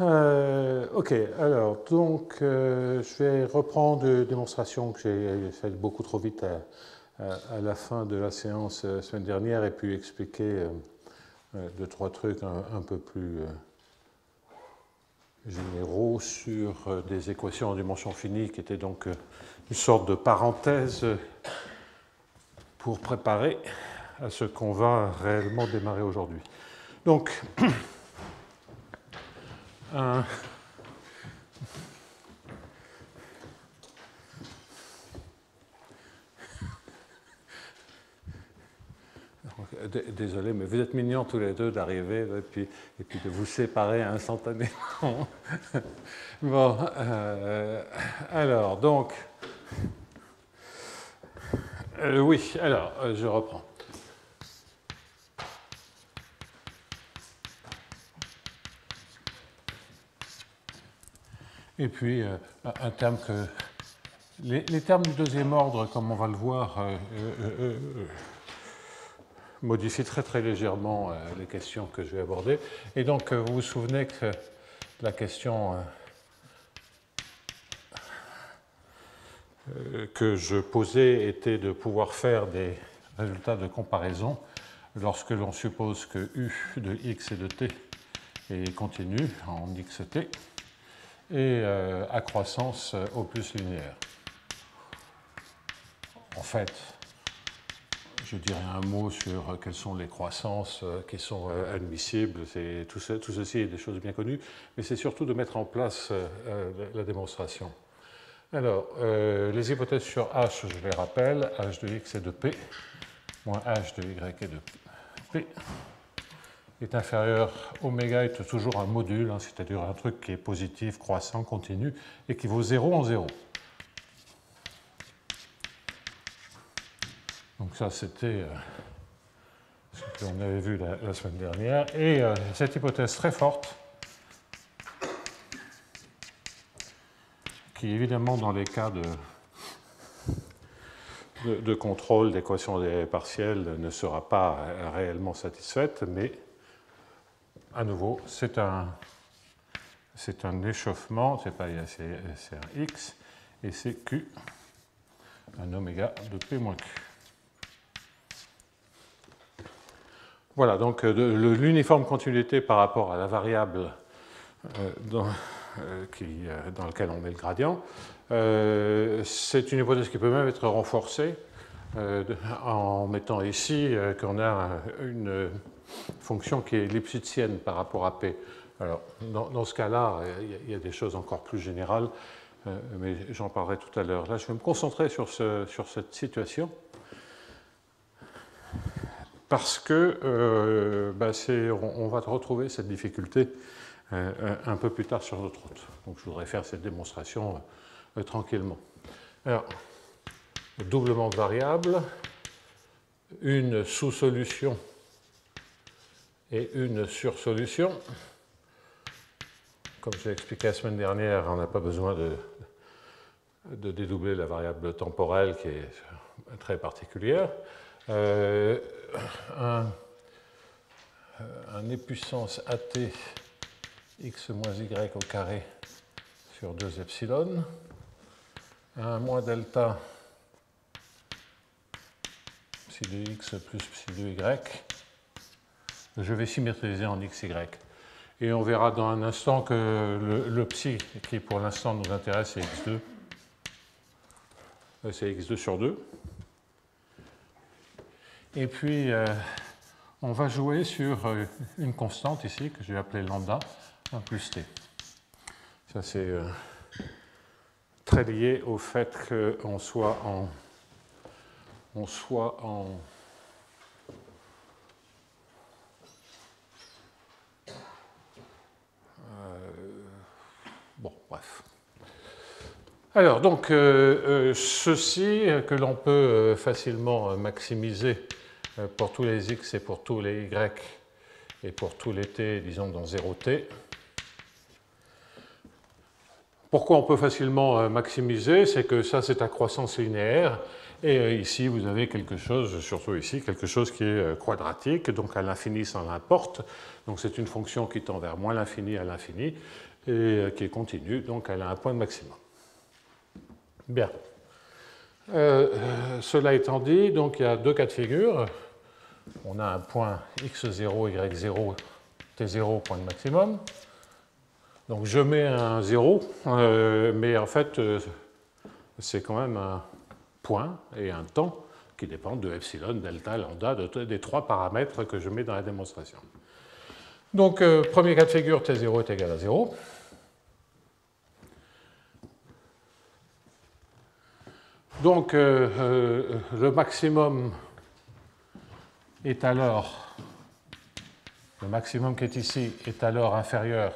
Ok, alors, donc, je vais reprendre une démonstration que j'ai faite beaucoup trop vite à la fin de la séance semaine dernière et puis expliquer deux, trois trucs un peu plus généraux sur des équations en dimension finie qui étaient donc une sorte de parenthèse pour préparer à ce qu'on va réellement démarrer aujourd'hui. Donc, désolé, mais vous êtes mignons tous les deux d'arriver et puis de vous séparer instantanément. Bon, alors, donc, oui, alors, je reprends. Et puis, un terme que... Les termes du deuxième ordre, comme on va le voir, modifient très très légèrement les questions que je vais aborder. Et donc, vous vous souvenez que la question que je posais était de pouvoir faire des résultats de comparaison lorsque l'on suppose que U de x et de t est continu en xt et à croissance au plus linéaire. En fait, je dirais un mot sur quelles sont les croissances qui sont admissibles. Tout ceci est des choses bien connues, mais c'est surtout de mettre en place la démonstration. Alors, les hypothèses sur h, je les rappelle, h de x et de p, moins h de y et de p, est inférieur, oméga est toujours un module, hein, c'est-à-dire un truc qui est positif, croissant, continu, et qui vaut 0 en 0. Donc ça, c'était ce que l'on avait vu la semaine dernière. Et cette hypothèse très forte, qui évidemment dans les cas de contrôle d'équation des partiels ne sera pas réellement satisfaite, mais à nouveau, c'est un échauffement, c'est un x, et c'est q, un oméga de p moins q. Voilà, donc l'uniforme continuité par rapport à la variable dans laquelle on met le gradient, c'est une hypothèse qui peut même être renforcée en mettant ici qu'on a une fonction qui est lipschitzienne par rapport à P. Alors, dans ce cas-là, il y a des choses encore plus générales, mais j'en parlerai tout à l'heure. Là, je vais me concentrer sur cette situation, parce que on va retrouver cette difficulté un peu plus tard sur notre route. Donc, je voudrais faire cette démonstration tranquillement. Alors, doublement de variables, une sous-solution et une sursolution. Comme j'ai expliqué la semaine dernière, on n'a pas besoin de dédoubler la variable temporelle qui est très particulière. Un e puissance at x moins y au carré sur 2 epsilon, un moins delta psi de x plus psi de y. Je vais symétriser en xy. Et on verra dans un instant que le psi qui pour l'instant nous intéresse c'est x2. C'est x2 sur 2. Et puis on va jouer sur une constante ici que je vais appeler lambda 1 plus t. Ça c'est très lié au fait qu'on soit en bon, bref. Alors, donc, ceci que l'on peut facilement maximiser pour tous les x et pour tous les y et pour tous les t, disons dans 0t. Pourquoi on peut facilement maximiser? C'est que ça, c'est à croissance linéaire. Et ici, vous avez quelque chose, surtout ici, quelque chose qui est quadratique, donc à l'infini, ça n'importe. Donc c'est une fonction qui tend vers moins l'infini à l'infini. et qui est continue, donc elle a un point de maximum. Bien. Cela étant dit, donc il y a deux cas de figure. On a un point x0, y0, t0, point de maximum. Donc je mets un 0, mais en fait, c'est quand même un point et un temps qui dépendent de epsilon, delta, lambda, des trois paramètres que je mets dans la démonstration. Donc, premier cas de figure, t0 est égal à 0. Donc, le maximum est alors, le maximum qui est ici est alors inférieur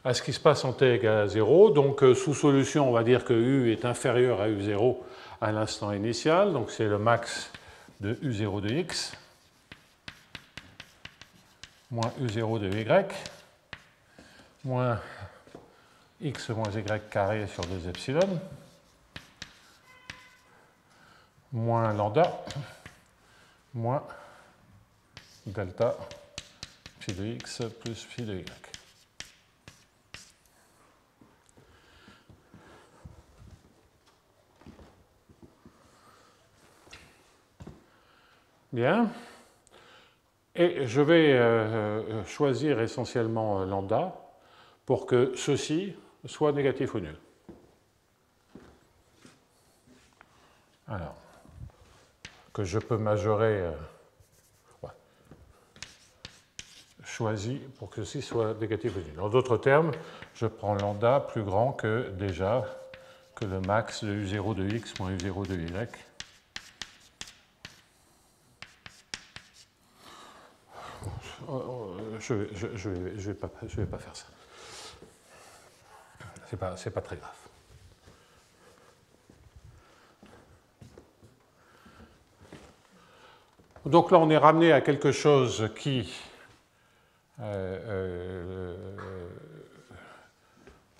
à ce qui se passe en t égale à 0. Donc, sous solution, on va dire que u est inférieur à u0 à l'instant initial. Donc, c'est le max de u0 de x moins u0 de y moins x moins y carré sur 2 epsilon moins lambda moins delta phi de x plus phi de y. Bien. Et je vais choisir essentiellement lambda pour que ceci soit négatif ou nul. Alors, que je peux majorer, choisi pour que ceci soit négatif ou nul. En d'autres termes, je prends lambda plus grand que déjà que le max de u0 de x moins u0 de y. Je vais pas faire ça. C'est pas très grave. Donc là, on est ramené à quelque chose qui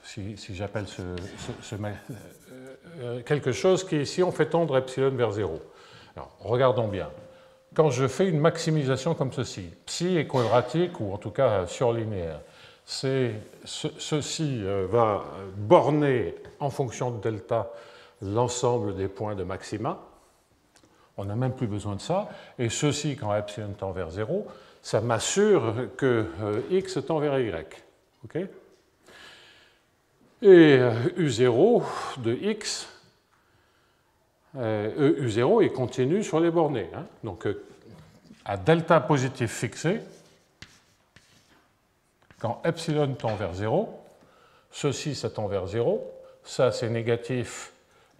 si j'appelle quelque chose qui ici on fait tendre epsilon vers 0. Alors, regardons bien. Quand je fais une maximisation comme ceci, psi est quadratique ou en tout cas surlinéaire, ceci va borner en fonction de delta l'ensemble des points de maxima. On n'a même plus besoin de ça. Et ceci, quand epsilon tend vers 0, ça m'assure que x tend vers y. Okay, et u0 de x, u0 est continu sur les bornées. Hein. Donc, à delta positif fixé, quand epsilon tend vers 0, ceci, ça tend vers 0, ça, c'est négatif,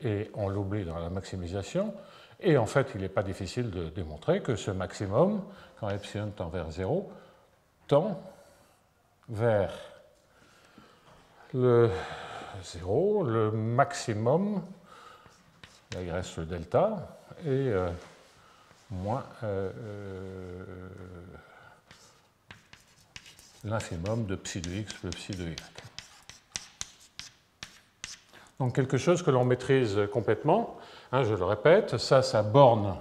et on l'oublie dans la maximisation. Et en fait, il n'est pas difficile de démontrer que ce maximum, quand epsilon tend vers 0, tend vers le 0, le maximum, là il reste le delta, et moins l'infimum de psi de x plus psi de y. Donc quelque chose que l'on maîtrise complètement, hein, je le répète, ça borne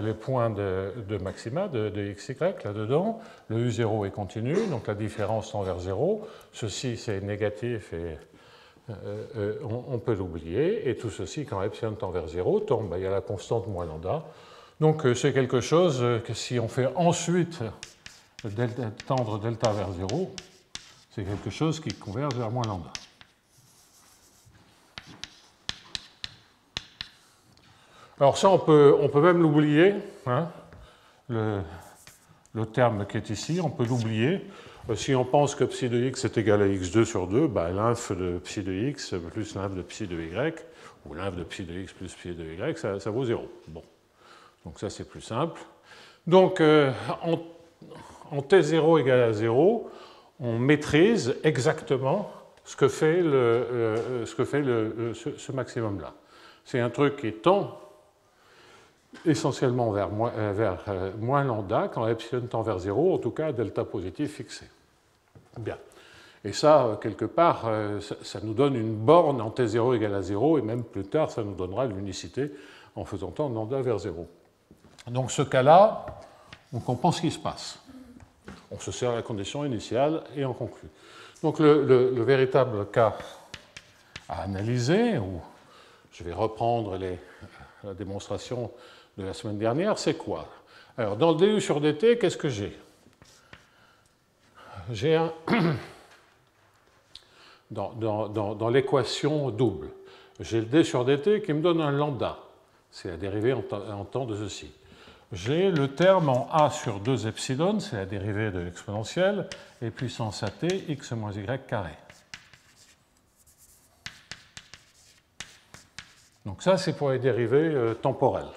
les points de maxima de xy là-dedans. Le u0 est continu, donc la différence tend vers 0. Ceci, c'est négatif et on peut l'oublier. Et tout ceci, quand epsilon tend vers 0, tombe, il y a la constante moins lambda. Donc c'est quelque chose que si on fait ensuite tendre delta vers 0, c'est quelque chose qui converge vers moins lambda. Alors ça, on peut même l'oublier, hein, le terme qui est ici, on peut l'oublier. Si on pense que psi de x est égal à x2 sur 2, bah, l'inf de psi de x plus l'inf de psi de y, ou l'inf de psi de x plus psi de y, ça vaut 0. Bon. Donc ça, c'est plus simple. Donc, en t0 égale à 0, on maîtrise exactement ce que fait ce maximum-là. C'est un truc qui tend essentiellement vers moins lambda, quand epsilon tend vers 0, en tout cas delta positif fixé. Bien. Et ça, quelque part, ça nous donne une borne en t0 égale à 0, et même plus tard, ça nous donnera l'unicité en faisant tendre lambda vers 0. Donc ce cas-là, on comprend ce qui se passe. On se sert la condition initiale et on conclut. Donc le véritable cas à analyser, où je vais reprendre la démonstration de la semaine dernière, c'est quoi? Alors, dans le du sur dt, qu'est-ce que j'ai? J'ai un... dans l'équation double, j'ai le d sur dt qui me donne un lambda. C'est la dérivée en temps de ceci. J'ai le terme en a sur 2 epsilon, c'est la dérivée de l'exponentielle, et puissance at, x moins y carré. Donc ça, c'est pour les dérivées temporelles.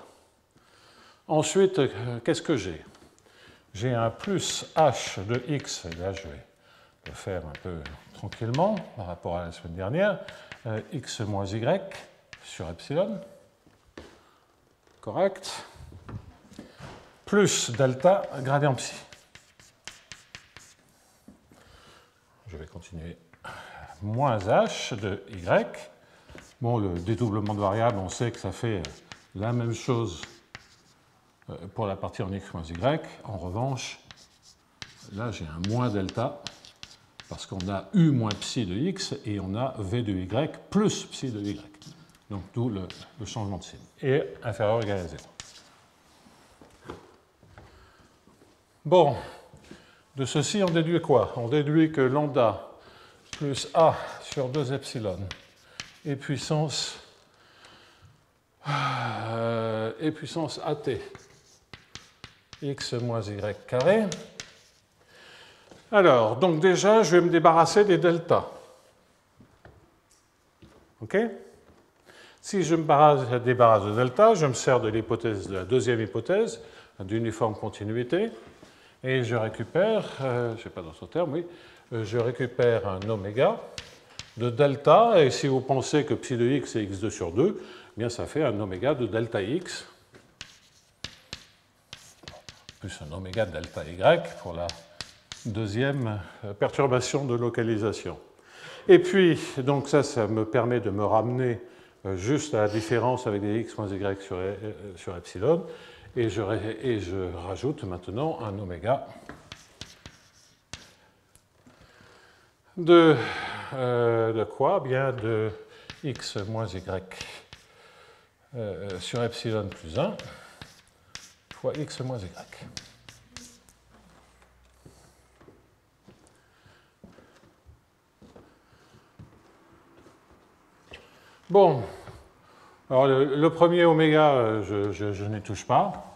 Ensuite, qu'est-ce que j'ai? J'ai un plus h de x, et là je vais le faire un peu tranquillement par rapport à la semaine dernière, x moins y sur epsilon, correct, plus delta gradient psi. Je vais continuer. Moins h de y. Bon, le dédoublement de variables, on sait que ça fait la même chose pour la partie en x moins y. En revanche, là j'ai un moins delta, parce qu'on a u moins psi de x et on a v de y plus psi de y. Donc d'où le changement de signe. Et inférieur ou égal à 0. Bon, de ceci on déduit quoi? On déduit que lambda plus a sur 2 epsilon et puissance at x moins y carré. Alors, donc déjà, je vais me débarrasser des deltas. OK? Si je me débarrasse de delta, je me sers de l'hypothèse, de la deuxième hypothèse, d'uniforme continuité, et je récupère, je ne sais pas d'autre terme, oui, je récupère un oméga de delta, et si vous pensez que psi de x est x2 sur 2, eh bien ça fait un oméga de delta x, plus un oméga de delta y pour la deuxième perturbation de localisation. Et puis, donc ça me permet de me ramener juste à la différence avec des x moins y sur epsilon, et je rajoute maintenant un oméga de quoi? Bien de x moins y sur epsilon plus 1 fois x moins y. Bon, alors le premier oméga, je n'y touche pas.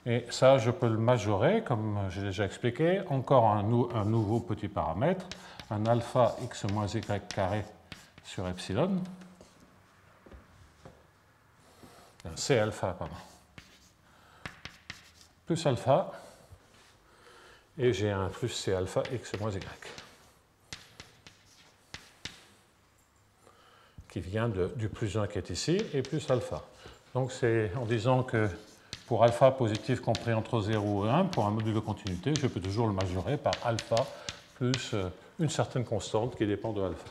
Et ça, je peux le majorer, comme j'ai déjà expliqué. Encore un nouveau petit paramètre, un alpha x moins y carré sur epsilon. Un c alpha, pardon. Plus alpha. Et j'ai un plus c alpha x moins y. Qui vient du plus 1 qui est ici, et plus alpha. Donc c'est en disant que pour alpha positif compris entre 0 et 1, pour un module de continuité, je peux toujours le majorer par alpha plus une certaine constante qui dépend de alpha.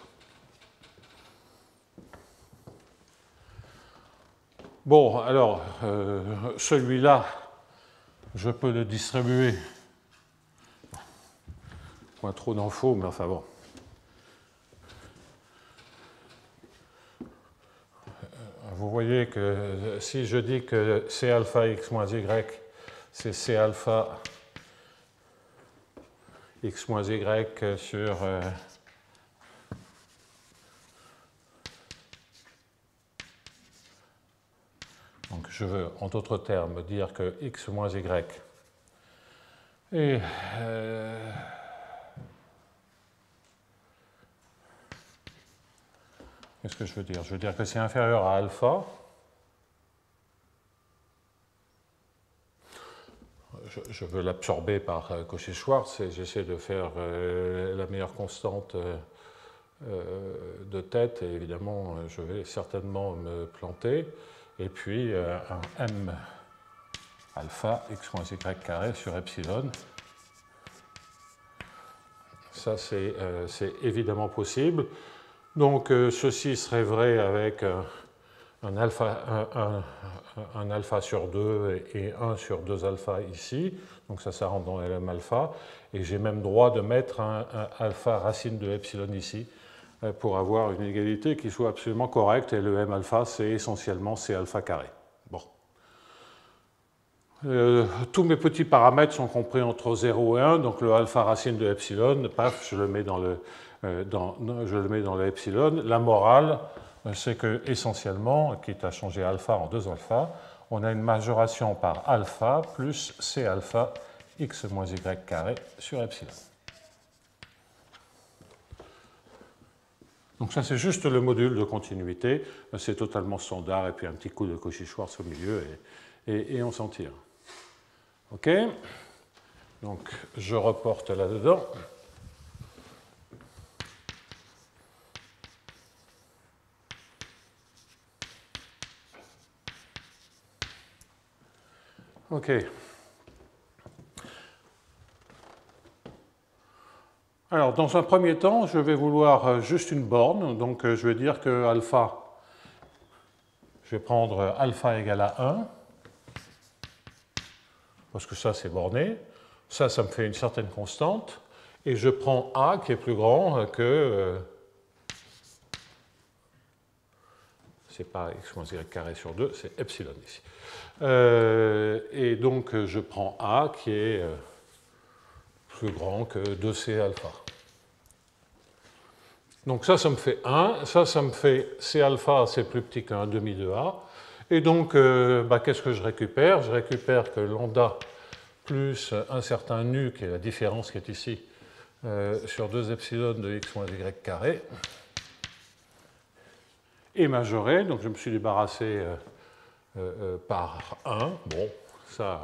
Bon, alors, celui-là, je peux le distribuer. Point trop d'infos, mais enfin bon. Vous voyez que si je dis que C alpha x moins y, c'est C alpha x moins y sur donc je veux en d'autres termes dire que x moins y est qu'est-ce que je veux dire? Je veux dire que c'est inférieur à alpha. Je veux l'absorber par Cauchy-Schwarz et j'essaie de faire la meilleure constante de tête. Et évidemment, je vais certainement me planter. Et puis, un m alpha x moins y carré sur epsilon. Ça, c'est évidemment possible. Donc, ceci serait vrai avec un alpha sur 2 et 1 sur 2 alpha ici, donc ça rentre dans LM alpha, et j'ai même droit de mettre un alpha racine de epsilon ici, pour avoir une égalité qui soit absolument correcte, et le M alpha, c'est essentiellement C alpha carré. Bon. Tous mes petits paramètres sont compris entre 0 et 1, donc le alpha racine de epsilon, paf, je le mets dans le epsilon. La morale, c'est que essentiellement, quitte à changer alpha en 2 alpha, on a une majoration par alpha plus C alpha x moins y carré sur epsilon. Donc ça, c'est juste le module de continuité. C'est totalement standard, et puis un petit coup de Cauchy-Schwarz au milieu, et on s'en tire. OK? Donc, je reporte là-dedans. OK. Alors, dans un premier temps, je vais vouloir juste une borne. Donc, je vais dire que alpha, je vais prendre alpha égale à 1, parce que ça, c'est borné. Ça me fait une certaine constante. Et je prends A qui est plus grand que... c'est pas x moins y carré sur 2, c'est epsilon ici. Et donc, je prends A qui est plus grand que 2C alpha. Donc ça me fait 1. Ça me fait C alpha, c'est plus petit qu'un demi de A. Et donc, qu'est-ce que je récupère? Je récupère que lambda plus un certain nu, qui est la différence qui est ici, sur 2 epsilon de x moins y carré, est majoré. Donc je me suis débarrassé par 1. Bon, ça,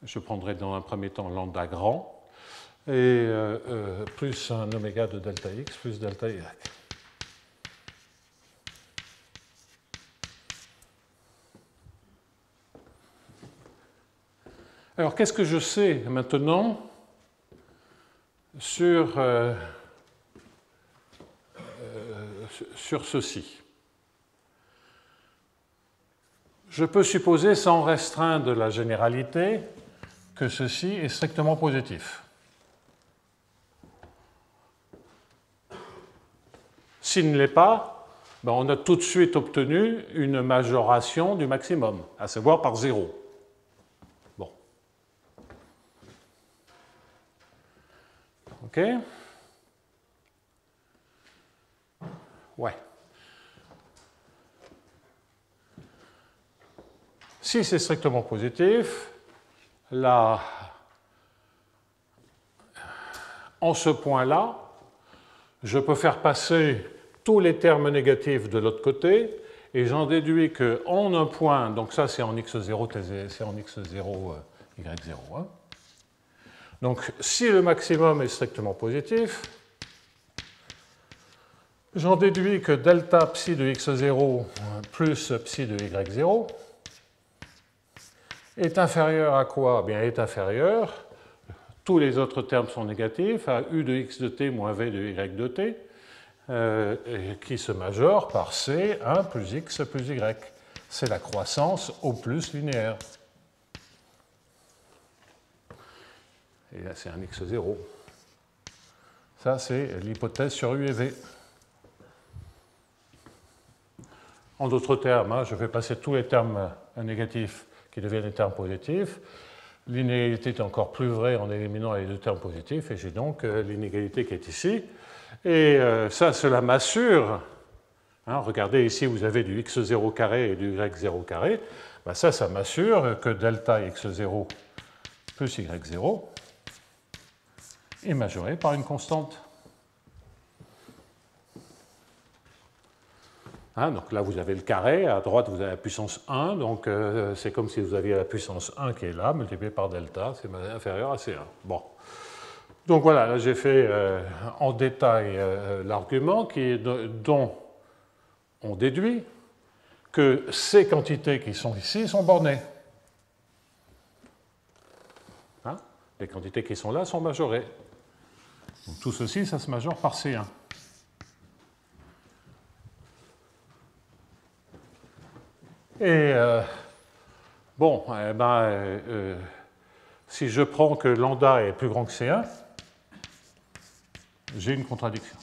je prendrai dans un premier temps lambda grand, et plus un oméga de delta x plus delta y. Alors, qu'est-ce que je sais maintenant sur ceci? Je peux supposer, sans restreindre la généralité, que ceci est strictement positif. S'il ne l'est pas, on a tout de suite obtenu une majoration du maximum, à savoir par 0. Bon. OK? Ouais. Si c'est strictement positif, là, en ce point-là, je peux faire passer tous les termes négatifs de l'autre côté, et j'en déduis qu'en un point, donc ça c'est en x0, c'est en x0, y0. Hein. Donc si le maximum est strictement positif, j'en déduis que delta psi de x0 plus psi de y0 est inférieur à quoi? Bien, est inférieur, tous les autres termes sont négatifs, à u de x de t moins v de y de t, qui se majore par c1 plus x plus y. C'est la croissance au plus linéaire. Et là, c'est un x0. Ça, c'est l'hypothèse sur u et v. En d'autres termes, je vais passer tous les termes négatifs qui deviennent des termes positifs. L'inégalité est encore plus vraie en éliminant les 2 termes positifs, et j'ai donc l'inégalité qui est ici. Et ça, cela m'assure, regardez ici, vous avez du x0 carré et du y0 carré, ça m'assure que delta x0 plus y0 est majoré par une constante. Donc là, vous avez le carré, à droite, vous avez la puissance 1, donc c'est comme si vous aviez la puissance 1 qui est là, multipliée par delta, c'est inférieur à C1. Bon. Donc voilà, là j'ai fait en détail l'argument dont on déduit que ces quantités qui sont ici sont bornées. Les quantités qui sont là sont majorées. Donc tout ceci, ça se majore par C1. Et bon, eh ben, si je prends que lambda est plus grand que C1, j'ai une contradiction.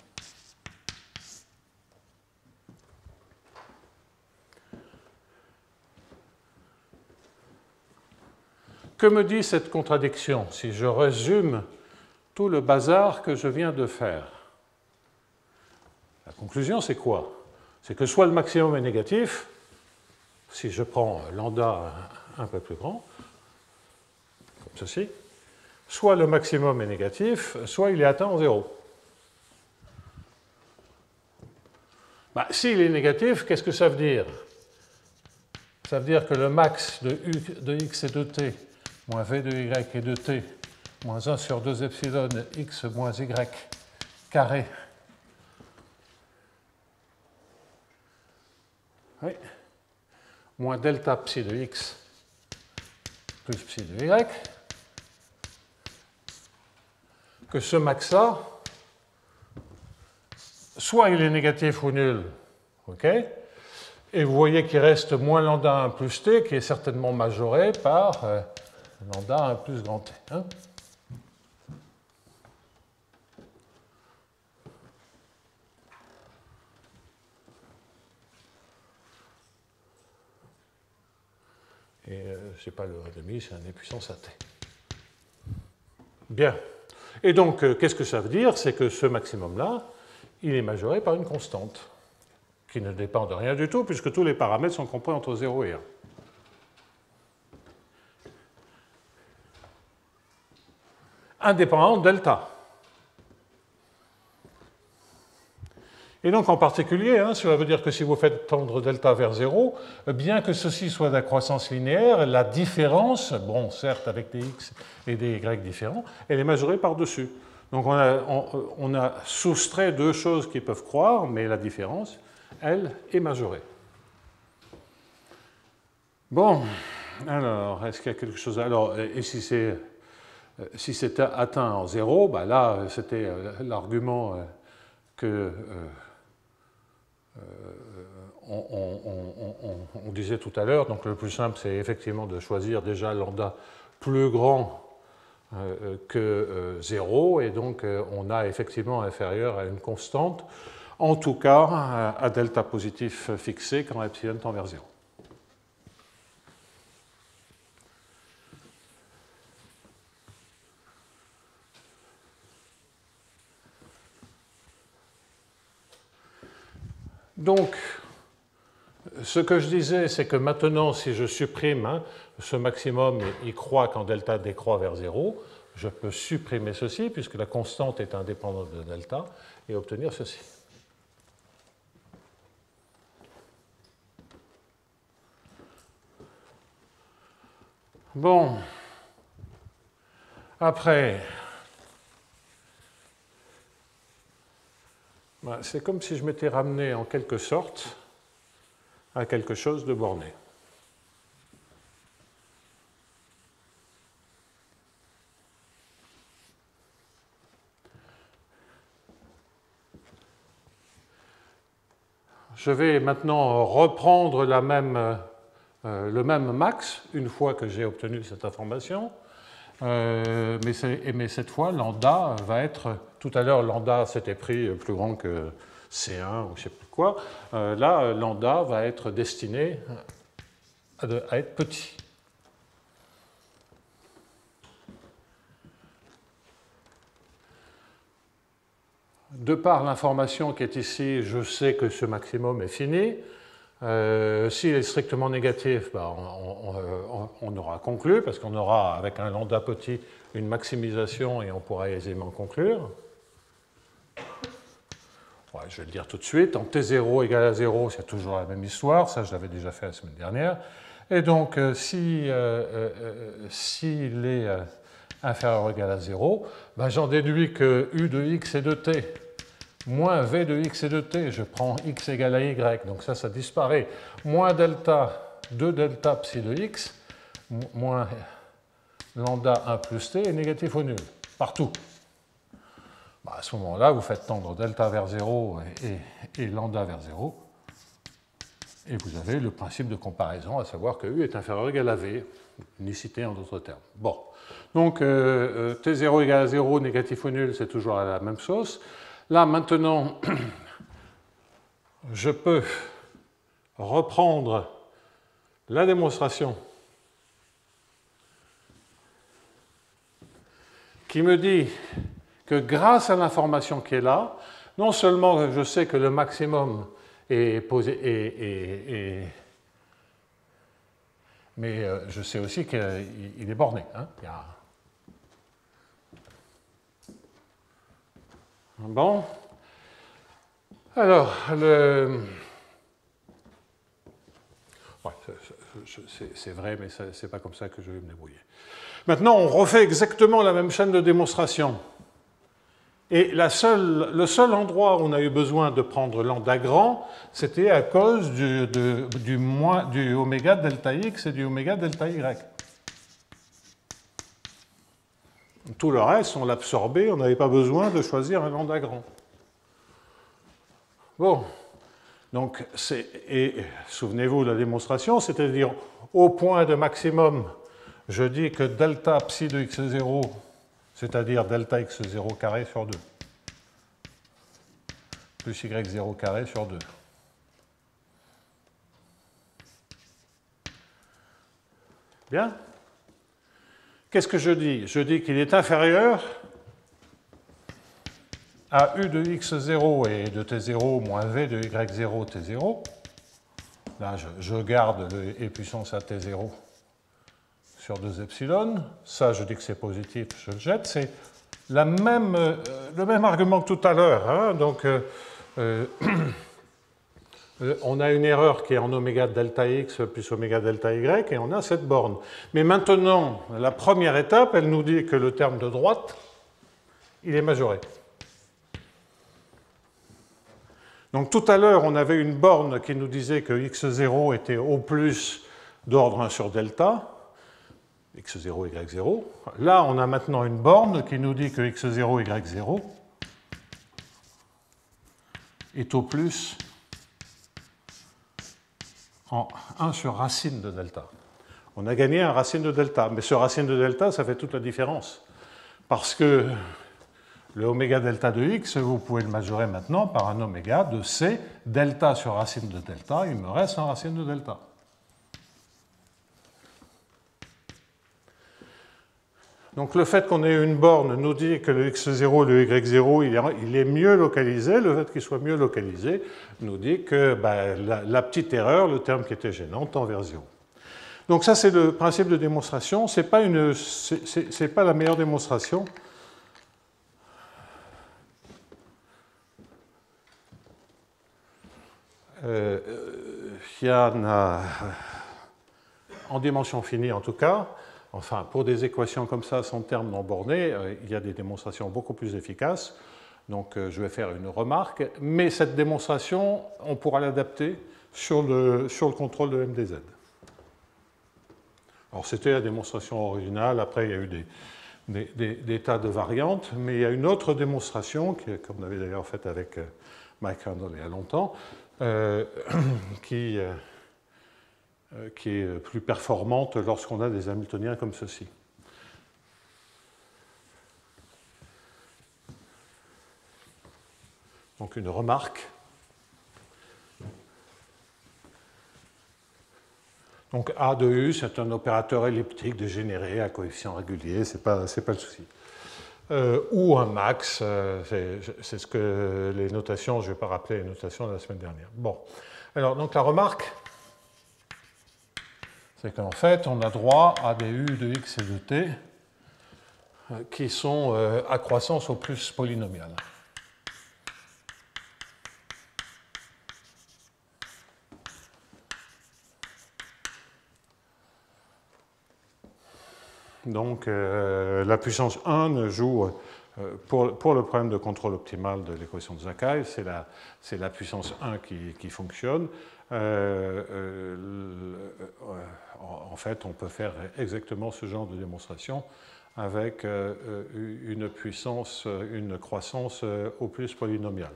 Que me dit cette contradiction si je résume tout le bazar que je viens de faire? La conclusion, c'est quoi? C'est que soit le maximum est négatif, si je prends lambda un peu plus grand, comme ceci, soit le maximum est négatif, soit il est atteint en 0. Bah, s'il est négatif, qu'est-ce que ça veut dire? Ça veut dire que le max de U de x et de t moins v de y et de t moins 1 sur 2 epsilon x moins y carré. Oui. Moins delta psi de x plus psi de y, que ce max-là, soit il est négatif ou nul, ok, et vous voyez qu'il reste moins lambda 1 plus t, qui est certainement majoré par lambda 1 plus grand t. Hein. Et ce n'est pas le 1,5, c'est un e puissance at. Bien. Et donc, qu'est-ce que ça veut dire? C'est que ce maximum-là, il est majoré par une constante, qui ne dépend de rien du tout, puisque tous les paramètres sont compris entre 0 et 1. Indépendant de delta. Et donc, en particulier, hein, cela veut dire que si vous faites tendre delta vers 0, bien que ceci soit de la croissance linéaire, la différence, bon, certes avec des x et des y différents, elle est majorée par-dessus. Donc, on a soustrait deux choses qui peuvent croire, mais la différence, elle, est majorée. Bon, alors, est-ce qu'il y a quelque chose... Alors, et si c'est atteint en 0, bah là, c'était l'argument que... on disait tout à l'heure, donc le plus simple, c'est effectivement de choisir déjà lambda plus grand que 0, et donc on a effectivement inférieur à une constante, en tout cas à delta positif fixé quand epsilon tend vers 0. Donc, ce que je disais, c'est que maintenant, si je supprime ce maximum, il croît quand delta décroît vers 0, je peux supprimer ceci, puisque la constante est indépendante de delta, et obtenir ceci. Bon. Après, c'est comme si je m'étais ramené en quelque sorte à quelque chose de borné. Je vais maintenant reprendre le même max une fois que j'ai obtenu cette information, mais cette fois, lambda va être... Tout à l'heure, lambda s'était pris plus grand que C1 ou je ne sais plus quoi. Là, lambda va être destiné à être petit. De par l'information qui est ici, je sais que ce maximum est fini. S'il est strictement négatif, on aura conclu, parce qu'on aura, avec un lambda petit, une maximisation et on pourra aisément conclure. Ouais, je vais le dire tout de suite. En t0 égale à 0, c'est toujours la même histoire. Ça, je l'avais déjà fait la semaine dernière. Et donc, s'il est inférieur ou égal à 0, j'en déduis que u de x et de t moins v de x et de t, je prends x égale à y, donc ça disparaît, moins delta, 2 delta psi de x, moins lambda 1 plus t est négatif ou nul, partout. À ce moment-là, vous faites tendre delta vers 0 et lambda vers 0. Et vous avez le principe de comparaison, à savoir que U est inférieur ou égal à V, unicité en d'autres termes. Bon, donc T0 égale à 0, négatif ou nul, c'est toujours la même chose. Là, maintenant, je peux reprendre la démonstration qui me dit que grâce à l'information qui est là, non seulement je sais que le maximum est posé, mais je sais aussi qu'il est borné. Hein. Bon. Alors, ouais, c'est vrai, mais ce n'est pas comme ça que je vais me débrouiller. Maintenant, on refait exactement la même chaîne de démonstration. Et le seul endroit où on a eu besoin de prendre lambda grand, c'était à cause du oméga delta x et du oméga delta y. Tout le reste, on l'absorbait, on n'avait pas besoin de choisir un lambda grand. Bon, donc, souvenez-vous de la démonstration, c'est-à-dire au point de maximum, je dis que delta psi de x0, c'est-à-dire delta x0 carré sur 2, plus y0 carré sur 2. Bien. Qu'est-ce que je dis? Je dis qu'il est inférieur à u de x0 et de t0 moins v de y0 t0. Là, je garde le e puissance à t0 sur 2 epsilon. Ça, je dis que c'est positif, je le jette. C'est le même argument que tout à l'heure. Hein. Donc, on a une erreur qui est en oméga delta x plus oméga delta y, et on a cette borne. Mais maintenant, la première étape, elle nous dit que le terme de droite, il est majoré. Donc tout à l'heure, on avait une borne qui nous disait que x0 était au plus d'ordre 1 sur delta, x0, y0. Là, on a maintenant une borne qui nous dit que x0, y0 est au plus en 1 sur racine de delta. On a gagné un racine de delta, mais ce racine de delta, ça fait toute la différence. Parce que le oméga delta de x, vous pouvez le majorer maintenant par un oméga de c, delta sur racine de delta, il me reste un racine de delta. Donc le fait qu'on ait une borne nous dit que le x0 et le y0, il est mieux localisé. Le fait qu'il soit mieux localisé nous dit que la petite erreur, le terme qui était gênant, tend vers 0. Donc ça, c'est le principe de démonstration. Ce n'est pas la meilleure démonstration. Il y en a en dimension finie en tout cas. Enfin, pour des équations comme ça, sans terme non borné, il y a des démonstrations beaucoup plus efficaces. Donc, je vais faire une remarque. Mais cette démonstration, on pourra l'adapter sur le contrôle de MDZ. Alors, c'était la démonstration originale. Après, il y a eu des tas de variantes. Mais il y a une autre démonstration, qu'on avait d'ailleurs faite avec Mike Handel il y a longtemps, qui est plus performante lorsqu'on a des Hamiltoniens comme ceci. Donc une remarque. Donc A de U, c'est un opérateur elliptique dégénéré à coefficient régulier, c'est pas le souci. Ou un max, c'est ce que les notations, je ne vais pas rappeler les notations de la semaine dernière. Bon, alors donc la remarque, c'est qu'en fait, on a droit à des U de x et de t qui sont à croissance au plus polynomiale. Donc, la puissance 1 ne joue, pour le problème de contrôle optimal de l'équation de Sakai, c'est la puissance 1 qui fonctionne. En fait, on peut faire exactement ce genre de démonstration avec une croissance au plus polynomiale.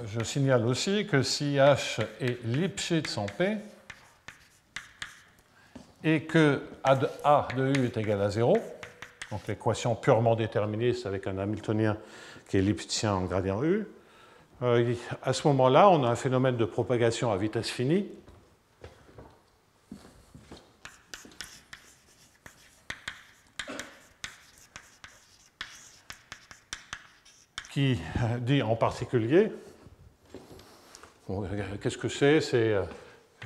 je signale aussi que si H est Lipschitz en P et que A de U est égal à 0, donc l'équation purement déterministe avec un Hamiltonien qui est Lipschitzien en gradient U, à ce moment-là, on a un phénomène de propagation à vitesse finie qui dit en particulier, qu'est-ce que c'est?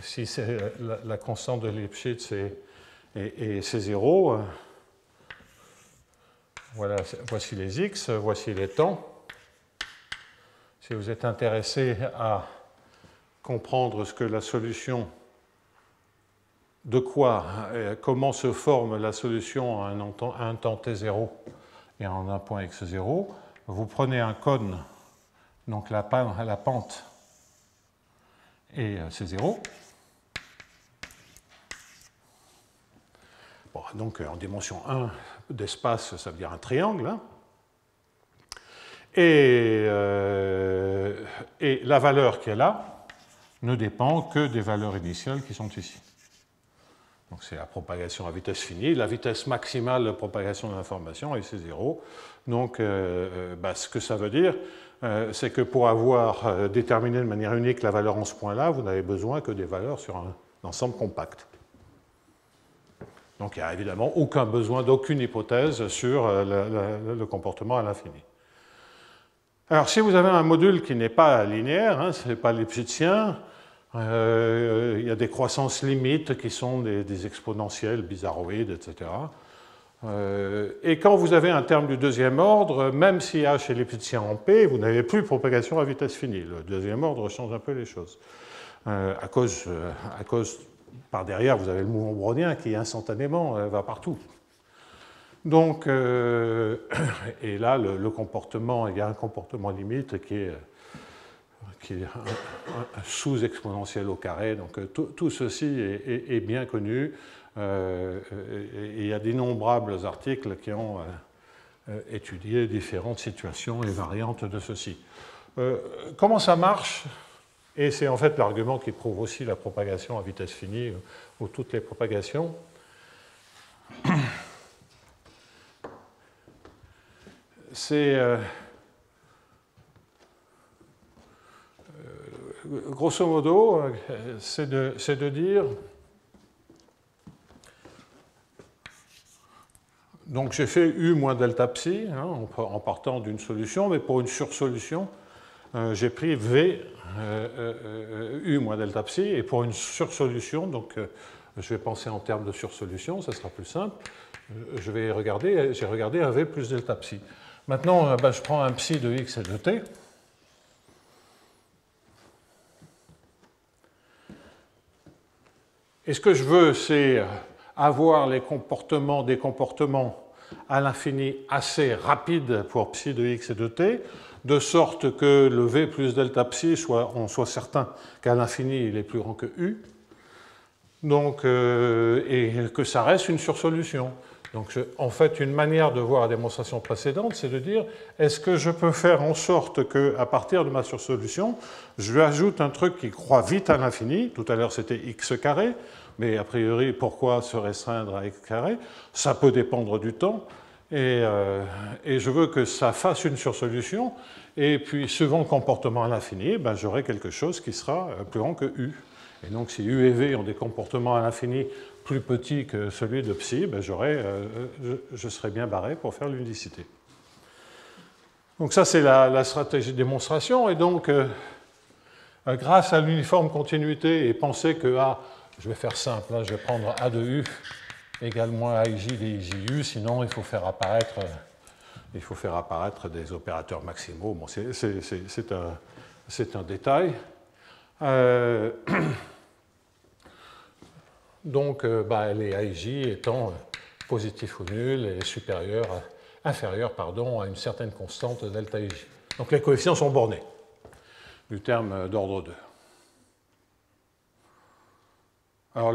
Si c'est la constante de Lipschitz et c'est 0, voilà, voici les x, voici les temps. Si vous êtes intéressé à comprendre ce que la solution, de quoi, comment se forme la solution à un temps t0 et en un point x0, vous prenez un cône, donc la pente, et c'est 0. Bon, donc en dimension 1 d'espace, ça veut dire un triangle. Hein. Et la valeur qui est là ne dépend que des valeurs initiales qui sont ici. Donc c'est la propagation à vitesse finie, la vitesse maximale de propagation de l'information, et c'est 0. Donc ce que ça veut dire, c'est que pour avoir déterminé de manière unique la valeur en ce point-là, vous n'avez besoin que des valeurs sur un ensemble compact. Donc il n'y a évidemment aucun besoin d'aucune hypothèse sur le comportement à l'infini. Alors si vous avez un module qui n'est pas linéaire, hein, ce n'est pas lipschitzien, il y a des croissances limites qui sont des exponentielles bizarroïdes, etc. Et quand vous avez un terme du deuxième ordre, même si H est lipschitzien en P, vous n'avez plus de propagation à vitesse finie. Le deuxième ordre change un peu les choses. À cause, par derrière, vous avez le mouvement brownien qui instantanément va partout. Donc, et là, le comportement, il y a un comportement limite qui est un sous-exponentiel au carré. Donc, tout ceci est bien connu. Et il y a d'innombrables articles qui ont étudié différentes situations et variantes de ceci. Comment ça marche? Et c'est en fait l'argument qui prouve aussi la propagation à vitesse finie, ou toutes les propagations. C'est grosso modo, c'est de dire, donc j'ai fait U moins delta psi, hein, en partant d'une solution, mais pour une sursolution, j'ai pris V U moins delta psi, et pour une sursolution, donc je vais penser en termes de sursolution, ça sera plus simple, j'ai regardé un V plus delta psi. Maintenant, je prends un psi de x et de t. Et ce que je veux, c'est avoir des comportements à l'infini assez rapides pour psi de x et de t, de sorte que le v plus delta psi, on soit certain qu'à l'infini, il est plus grand que u, donc, et que ça reste une sursolution. Donc, en fait, une manière de voir la démonstration précédente, c'est de dire, est-ce que je peux faire en sorte qu'à partir de ma sursolution, je lui ajoute un truc qui croît vite à l'infini, tout à l'heure c'était x carré, mais a priori, pourquoi se restreindre à x carré? Ça peut dépendre du temps, et je veux que ça fasse une sursolution, et puis, suivant le comportement à l'infini, j'aurai quelque chose qui sera plus grand que u. Et donc, si u et v ont des comportements à l'infini plus petits que celui de psi, je serai bien barré pour faire l'unicité. Donc ça, c'est la stratégie de démonstration. Et donc, grâce à l'uniforme continuité, et penser que A, je vais faire simple, hein, je vais prendre A de U égale moins AIJ DIJU, sinon il faut faire apparaître des opérateurs maximaux. Bon, c'est un détail. Donc, les AIJ étant positifs ou nuls et inférieurs à une certaine constante delta IJ. Donc, les coefficients sont bornés du terme d'ordre 2. Alors,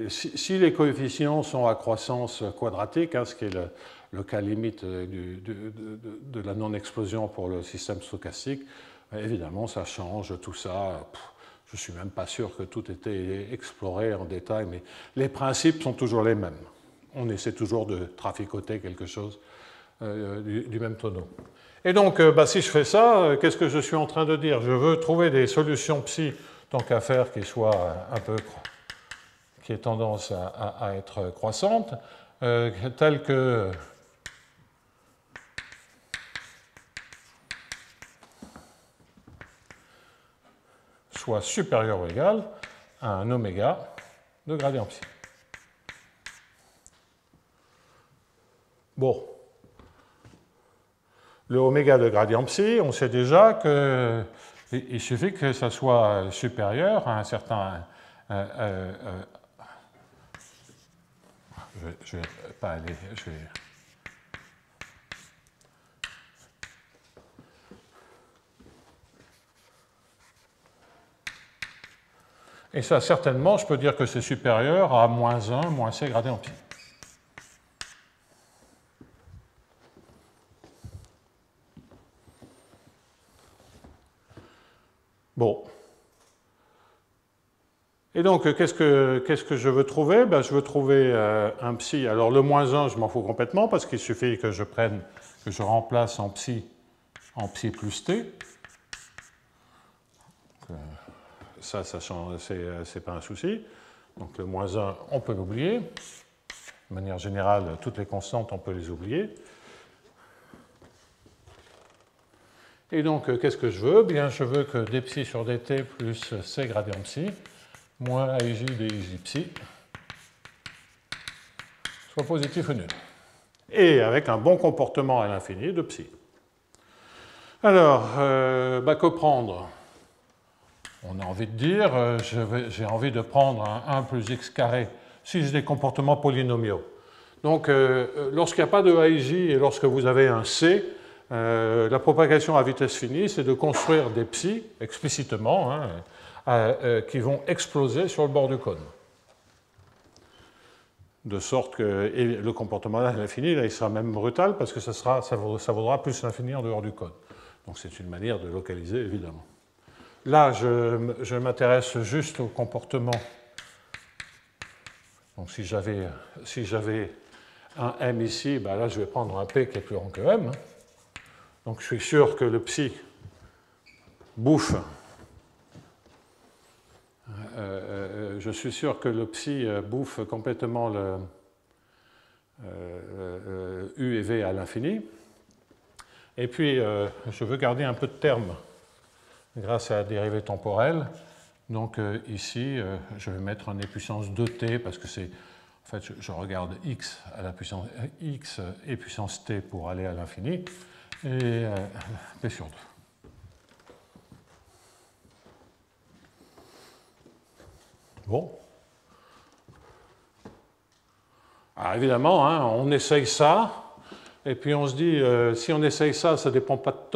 si les coefficients sont à croissance quadratique, hein, ce qui est le cas limite de la non-explosion pour le système stochastique, Évidemment, ça change, tout ça. Je ne suis même pas sûr que tout ait été exploré en détail, mais les principes sont toujours les mêmes. On essaie toujours de traficoter quelque chose du même tonneau. Et donc, si je fais ça, qu'est-ce que je suis en train de dire? Je veux trouver des solutions psi, tant qu'à faire, qui soient un peu, qui aient tendance à être croissantes, telles que soit supérieur ou égal à un oméga de gradient psi. Bon. Le oméga de gradient psi, on sait déjà qu'il suffit que ça soit supérieur à un certain... je vais pas aller... Je vais... Et ça, certainement, je peux dire que c'est supérieur à moins 1, moins c gradient psi. Bon. Et donc, qu'est-ce que je veux trouver? Je veux trouver un psi. Alors, le moins 1, je m'en fous complètement, parce qu'il suffit que je remplace en psi plus t. Donc, ça change, c'est pas un souci. Donc, le moins 1, on peut l'oublier. De manière générale, toutes les constantes, on peut les oublier. Et donc, qu'est-ce que je veux? Bien, je veux que d psi sur dt plus c gradient psi moins ij dij psi soit positif ou nul. Et avec un bon comportement à l'infini de psi. Alors, que prendre? On a envie de dire, j'ai envie de prendre un 1 plus x carré si j'ai des comportements polynomiaux. Donc, lorsqu'il n'y a pas de AIJ et lorsque vous avez un C, la propagation à vitesse finie, c'est de construire des psi, explicitement, qui vont exploser sur le bord du cône. De sorte que le comportement à l'infini, là, il sera même brutal parce que ça vaudra plus l'infini en dehors du cône. Donc, c'est une manière de localiser, évidemment. Là, je m'intéresse juste au comportement. Donc, si j'avais un M ici, là, je vais prendre un P qui est plus grand que M. Donc, je suis sûr que le psi bouffe. Je suis sûr que le psi bouffe complètement le U et V à l'infini. Et puis, je veux garder un peu de termes grâce à la dérivée temporelle. Donc ici, je vais mettre un e puissance 2t parce que c'est... En fait, je regarde x à la puissance x et puissance t pour aller à l'infini, et p sur 2. Bon. Alors évidemment, on essaye ça, et puis on se dit, si on essaye ça, ça ne dépend pas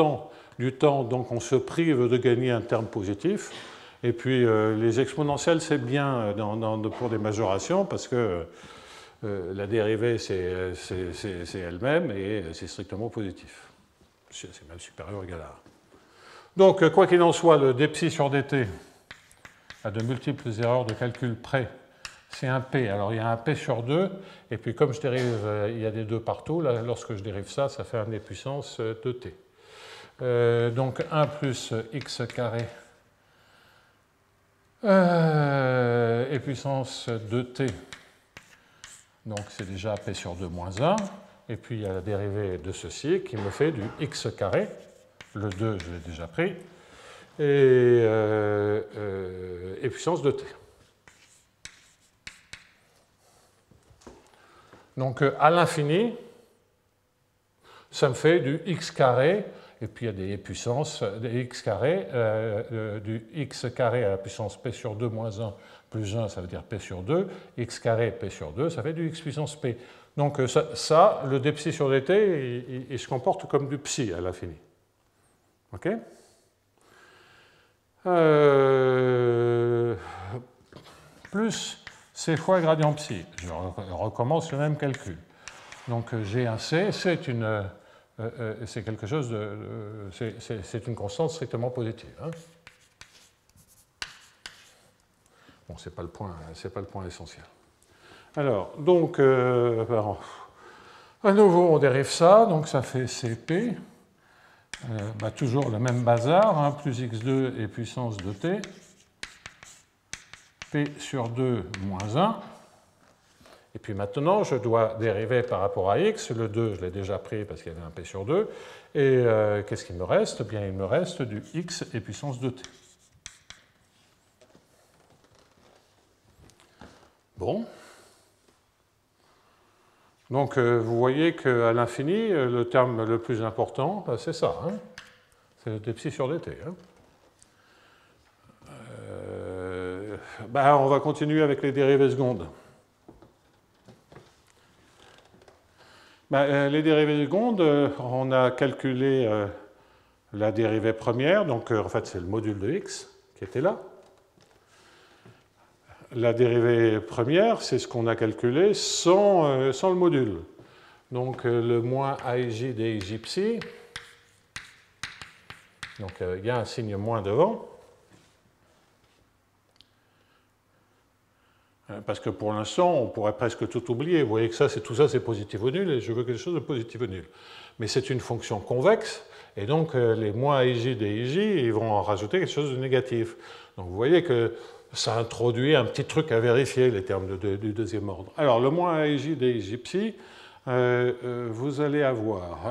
du temps, donc on se prive de gagner un terme positif. Et puis les exponentielles, c'est bien pour des majorations, parce que la dérivée, c'est elle-même, et c'est strictement positif. C'est même supérieur ou égal à 1. Donc, quoi qu'il en soit, le d psi sur dt a de multiples erreurs de calcul près. C'est un p. Alors, il y a un p sur 2, et puis comme je dérive, il y a des 2 partout, là, lorsque je dérive ça, ça fait un e puissance 2t. Donc, 1 plus x carré et puissance 2t, donc c'est déjà p sur 2 moins 1, et puis il y a la dérivée de ceci qui me fait du x carré, le 2 je l'ai déjà pris, et puissance 2t. Donc à l'infini, ça me fait du x carré, et puis il y a des puissances, des x carré, du x carré à la puissance p sur 2 moins 1 plus 1, ça veut dire p sur 2, x carré p sur 2, ça fait du x puissance p. Donc ça le d psi sur dt, il se comporte comme du psi à l'infini. OK? Plus c fois gradient psi. Je recommence le même calcul. Donc j'ai un c, c'est une c'est quelque chose c'est une constante strictement positive. Hein. Bon, ce n'est pas le point essentiel. Alors, donc, à nouveau, on dérive ça, donc ça fait Cp, toujours le même bazar, hein, plus x2 et puissance de t, p sur 2 moins 1. Et puis maintenant, je dois dériver par rapport à x. Le 2, je l'ai déjà pris parce qu'il y avait un p sur 2. Et qu'est-ce qu'il me reste? Bien, il me reste du x et puissance de t. Bon. Donc, vous voyez qu'à l'infini, le terme le plus important, c'est ça. Hein, c'est le dψ sur dt. Hein. On va continuer avec les dérivées secondes. Les dérivées secondes, on a calculé la dérivée première, donc en fait c'est le module de x qui était là. La dérivée première, c'est ce qu'on a calculé sans le module. Donc le moins aij dij psi, donc il y a un signe moins devant. Parce que pour l'instant, on pourrait presque tout oublier. Vous voyez que tout ça, c'est positif ou nul, et je veux quelque chose de positif ou nul. Mais c'est une fonction convexe, et donc les moins aij dij, ils vont en rajouter quelque chose de négatif. Donc vous voyez que ça introduit un petit truc à vérifier, les termes du deuxième ordre. Alors, le moins aij dij psi, vous allez avoir,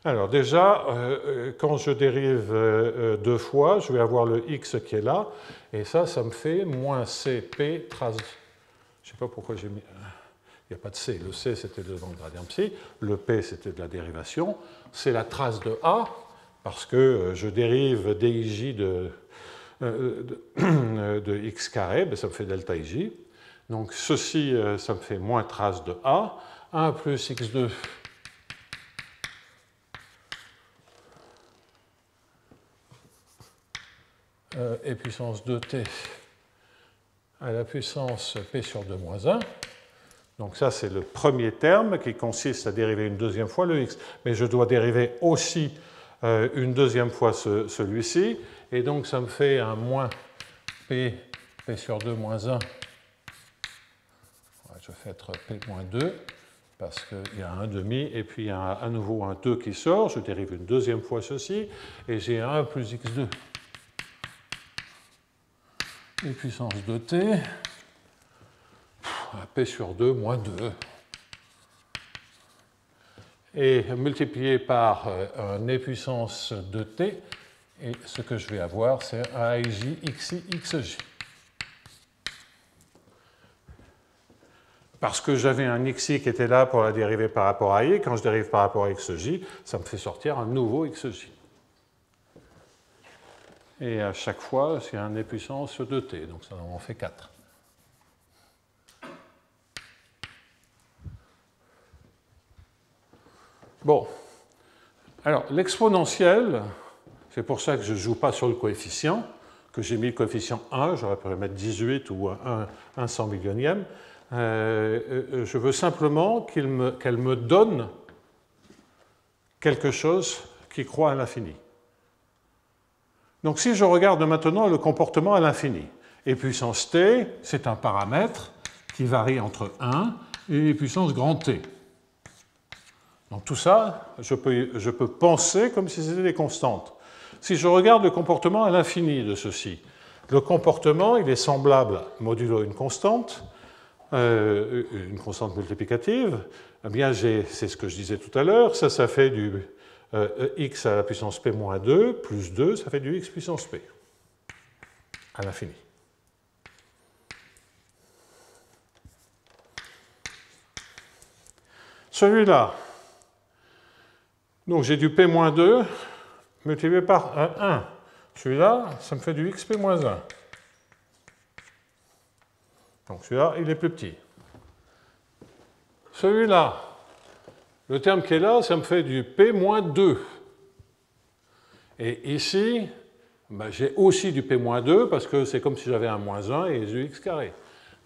alors déjà, quand je dérive deux fois, je vais avoir le x qui est là, et ça me fait moins cp trace. Je ne sais pas pourquoi j'ai mis. Il n'y a pas de c. Le c, c'était devant le gradient psi. Le p, c'était de la dérivation. C'est la trace de a, parce que je dérive dij de x carré, ça me fait delta ij. Donc ceci, ça me fait moins trace de a. 1 plus x2 et puissance 2t à la puissance p sur 2 moins 1. Donc ça, c'est le premier terme qui consiste à dériver une deuxième fois le x. Mais je dois dériver aussi une deuxième fois celui-ci. Et donc ça me fait un moins p sur 2 moins 1. Je vais faire p moins 2 parce qu'il y a un demi et puis il y a à nouveau un 2 qui sort. Je dérive une deuxième fois ceci et j'ai 1 plus x2 et puissance de t à p sur 2 moins 2. Et multiplié par un e puissance de t, et ce que je vais avoir, c'est un aij xi xj. Parce que j'avais un xi qui était là pour la dérivée par rapport à i, quand je dérive par rapport à xj, ça me fait sortir un nouveau xj. Et à chaque fois, c'est un e puissance de t, donc ça en fait 4. Bon, alors l'exponentielle, c'est pour ça que je ne joue pas sur le coefficient, que j'ai mis le coefficient 1, j'aurais pu mettre 18 ou 1 100 millionième. Je veux simplement qu'elle me donne quelque chose qui croît à l'infini. Donc si je regarde maintenant le comportement à l'infini, et puissance t, c'est un paramètre qui varie entre 1 et puissance grand T. Donc tout ça, je peux penser comme si c'était des constantes. Si je regarde le comportement à l'infini de ceci, le comportement, il est semblable modulo une constante multiplicative. Eh bien, c'est ce que je disais tout à l'heure, ça fait du x à la puissance p moins 2, plus 2, ça fait du x puissance p, à l'infini. Celui-là, donc j'ai du p moins 2 multiplié par 1. Celui-là, ça me fait du xp moins 1. Donc celui-là, il est plus petit. Celui-là, le terme qui est là, ça me fait du p moins 2. Et ici, j'ai aussi du p moins 2 parce que c'est comme si j'avais un moins 1 et du x carré.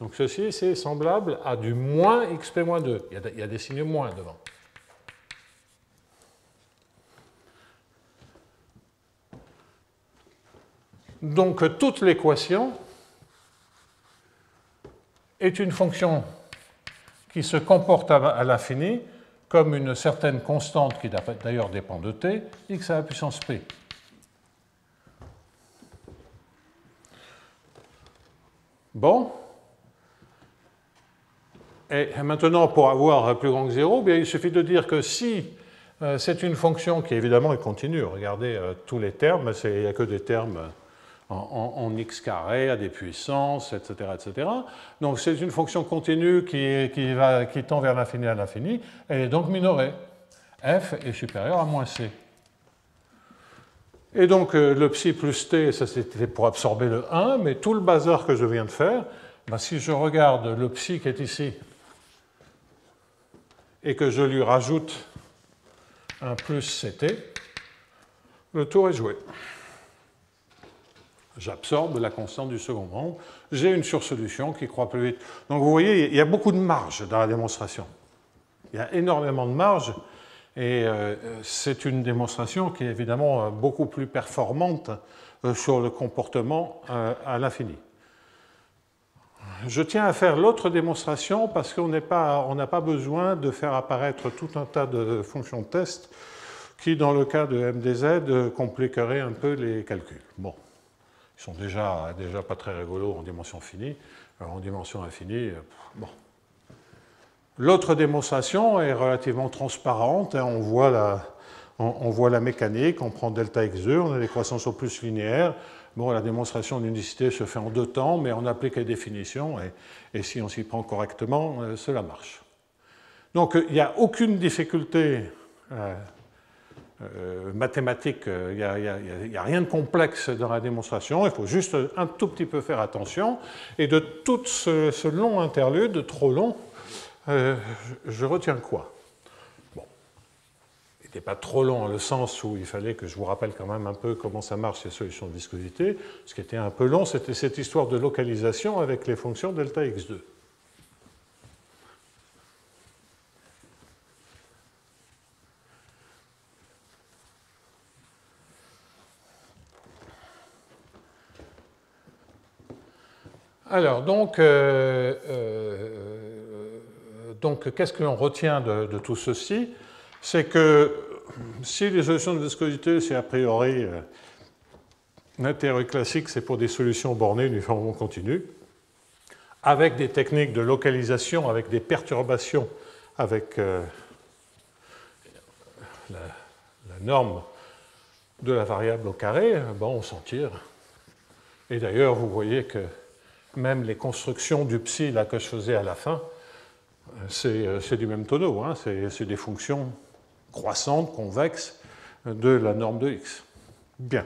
Donc ceci, c'est semblable à du moins xp-2. Il y a des signes moins devant. Donc toute l'équation est une fonction qui se comporte à l'infini comme une certaine constante qui d'ailleurs dépend de t, x à la puissance p. Bon. Et maintenant, pour avoir plus grand que 0, bien, il suffit de dire que si c'est une fonction qui évidemment est continue, regardez tous les termes, il n'y a que des termes en x carré, à des puissances, etc. etc. Donc c'est une fonction continue qui tend vers l'infini à l'infini, elle est donc minorée. F est supérieur à moins c. Et donc le psi plus t, ça c'était pour absorber le 1, mais tout le bazar que je viens de faire, ben, si je regarde le psi qui est ici, et que je lui rajoute un plus ct, le tour est joué. J'absorbe la constante du second rang. J'ai une sursolution qui croît plus vite. Donc vous voyez, il y a beaucoup de marge dans la démonstration. Il y a énormément de marge. Et c'est une démonstration qui est évidemment beaucoup plus performante sur le comportement à l'infini. Je tiens à faire l'autre démonstration parce qu'on n'a pas besoin de faire apparaître tout un tas de fonctions de test qui, dans le cas de MDZ, compliqueraient un peu les calculs. Bon. Ils sont déjà pas très rigolos en dimension finie. Alors en dimension infinie, bon. L'autre démonstration est relativement transparente. Hein, on voit la mécanique, on prend delta x2, on a des croissances au plus linéaires. Bon, la démonstration d'unicité se fait en 2 temps, mais on applique les définitions, et si on s'y prend correctement, cela marche. Donc il n'y a aucune difficulté mathématique, il n'y a rien de complexe dans la démonstration, il faut juste un tout petit peu faire attention. Et de tout ce long interlude, trop long, je retiens quoi? Bon, il n'était pas trop long dans le sens où il fallait que je vous rappelle quand même un peu comment ça marche les solutions de viscosité. Ce qui était un peu long, c'était cette histoire de localisation avec les fonctions delta x2. Alors, donc qu'est-ce que l'on retient de tout ceci? C'est que si les solutions de viscosité, c'est a priori, la théorie classique, c'est pour des solutions bornées uniformément continues, avec des techniques de localisation, avec des perturbations, avec la norme de la variable au carré, bon, on s'en tire. Et d'ailleurs, vous voyez que même les constructions du psi là, que je faisais à la fin, c'est du même tonneau, hein, c'est des fonctions croissantes, convexes de la norme de x. Bien.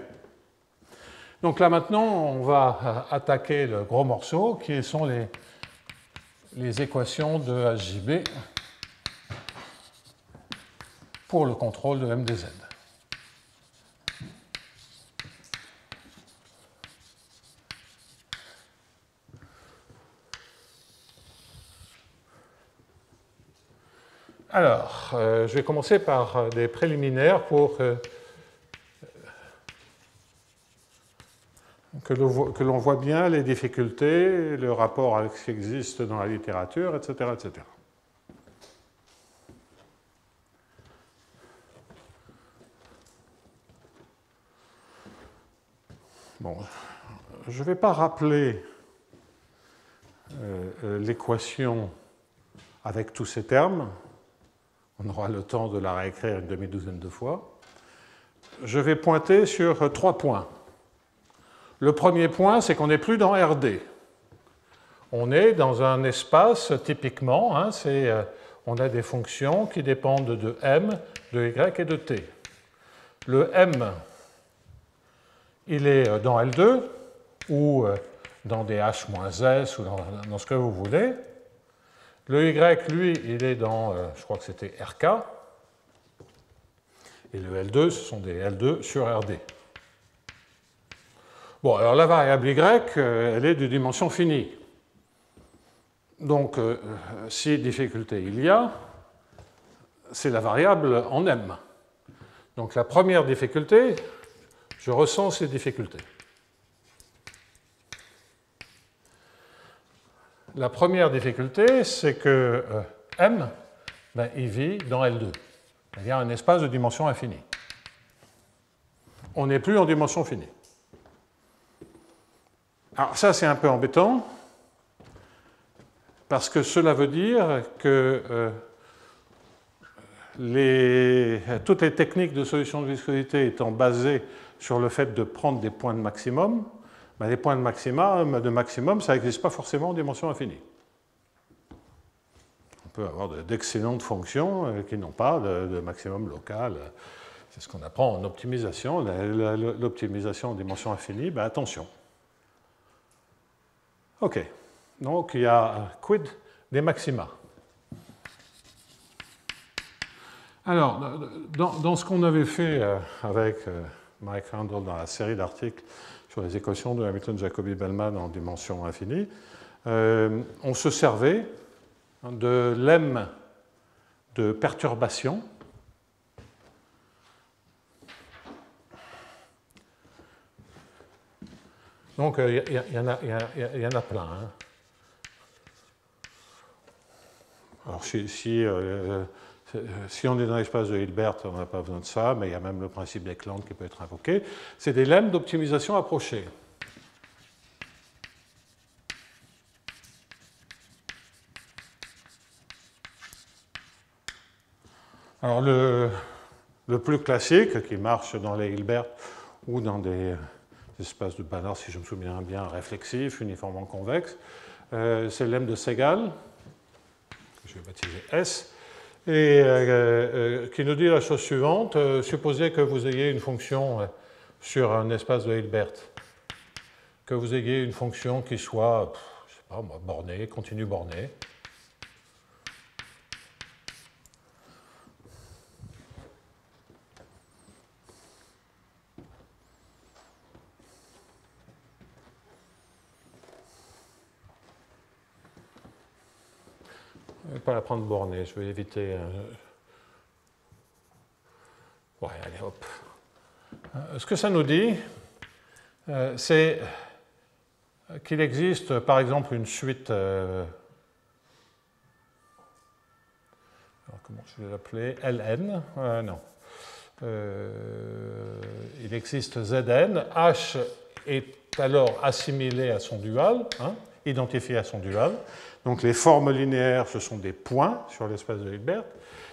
Donc là maintenant, on va attaquer le gros morceau, qui sont les équations de HJB pour le contrôle de MDZ. Alors, je vais commencer par des préliminaires pour que l'on voit bien les difficultés, le rapport avec ce qui existe dans la littérature, etc. etc. Bon, je ne vais pas rappeler l'équation avec tous ces termes. On aura le temps de la réécrire une demi-douzaine de fois. Je vais pointer sur 3 points. Le premier point, c'est qu'on n'est plus dans RD. On est dans un espace, typiquement, hein, on a des fonctions qui dépendent de M, de Y et de T. Le M, il est dans L2, ou dans des H-S, ou dans ce que vous voulez. Le Y, lui, il est dans, je crois que c'était RK. Et le L2, ce sont des L2 sur RD. Bon, alors la variable Y, elle est de dimension finie. Donc, si difficulté il y a, c'est la variable en m. Donc la première difficulté, je ressens ces difficultés. La première difficulté, c'est que M, ben, il vit dans L2. Il y a un espace de dimension infinie. On n'est plus en dimension finie. Alors ça, c'est un peu embêtant, parce que cela veut dire que toutes les techniques de solution de viscosité étant basées sur le fait de prendre des points de maximum, ben les points de maximum, ça n'existe pas forcément en dimension infinie. On peut avoir d'excellentes fonctions qui n'ont pas de maximum local. C'est ce qu'on apprend en optimisation. L'optimisation en dimension infinie, ben attention. OK. Donc, il y a quid des maxima. Alors, dans ce qu'on avait fait avec Mike Randall dans la série d'articles sur les équations de Hamilton-Jacobi-Bellman en dimension infinie, on se servait de lemme de perturbation donc il y en a plein. Hein. Alors si on est dans l'espace de Hilbert, on n'a pas besoin de ça, mais il y a même le principe d'Eklund qui peut être invoqué. C'est des lemmes d'optimisation approchée. Alors le plus classique, qui marche dans les Hilbert ou dans des espaces de Banach, si je me souviens bien, réflexifs, uniformément convexes, c'est le lemme de Segal, que je vais baptiser S, et qui nous dit la chose suivante. Supposez que vous ayez une fonction sur un espace de Hilbert, que vous ayez une fonction qui soit, je sais pas moi, bornée, continue bornée. Je ne vais pas la prendre bornée, je vais éviter. Ouais, allez, hop. Ce que ça nous dit, c'est qu'il existe, par exemple, une suite. Alors, comment je vais l'appeler? Ln? Non. Il existe Zn. H est alors assimilé à son dual, hein, identifié à son dual. Donc les formes linéaires, ce sont des points sur l'espace de Hilbert.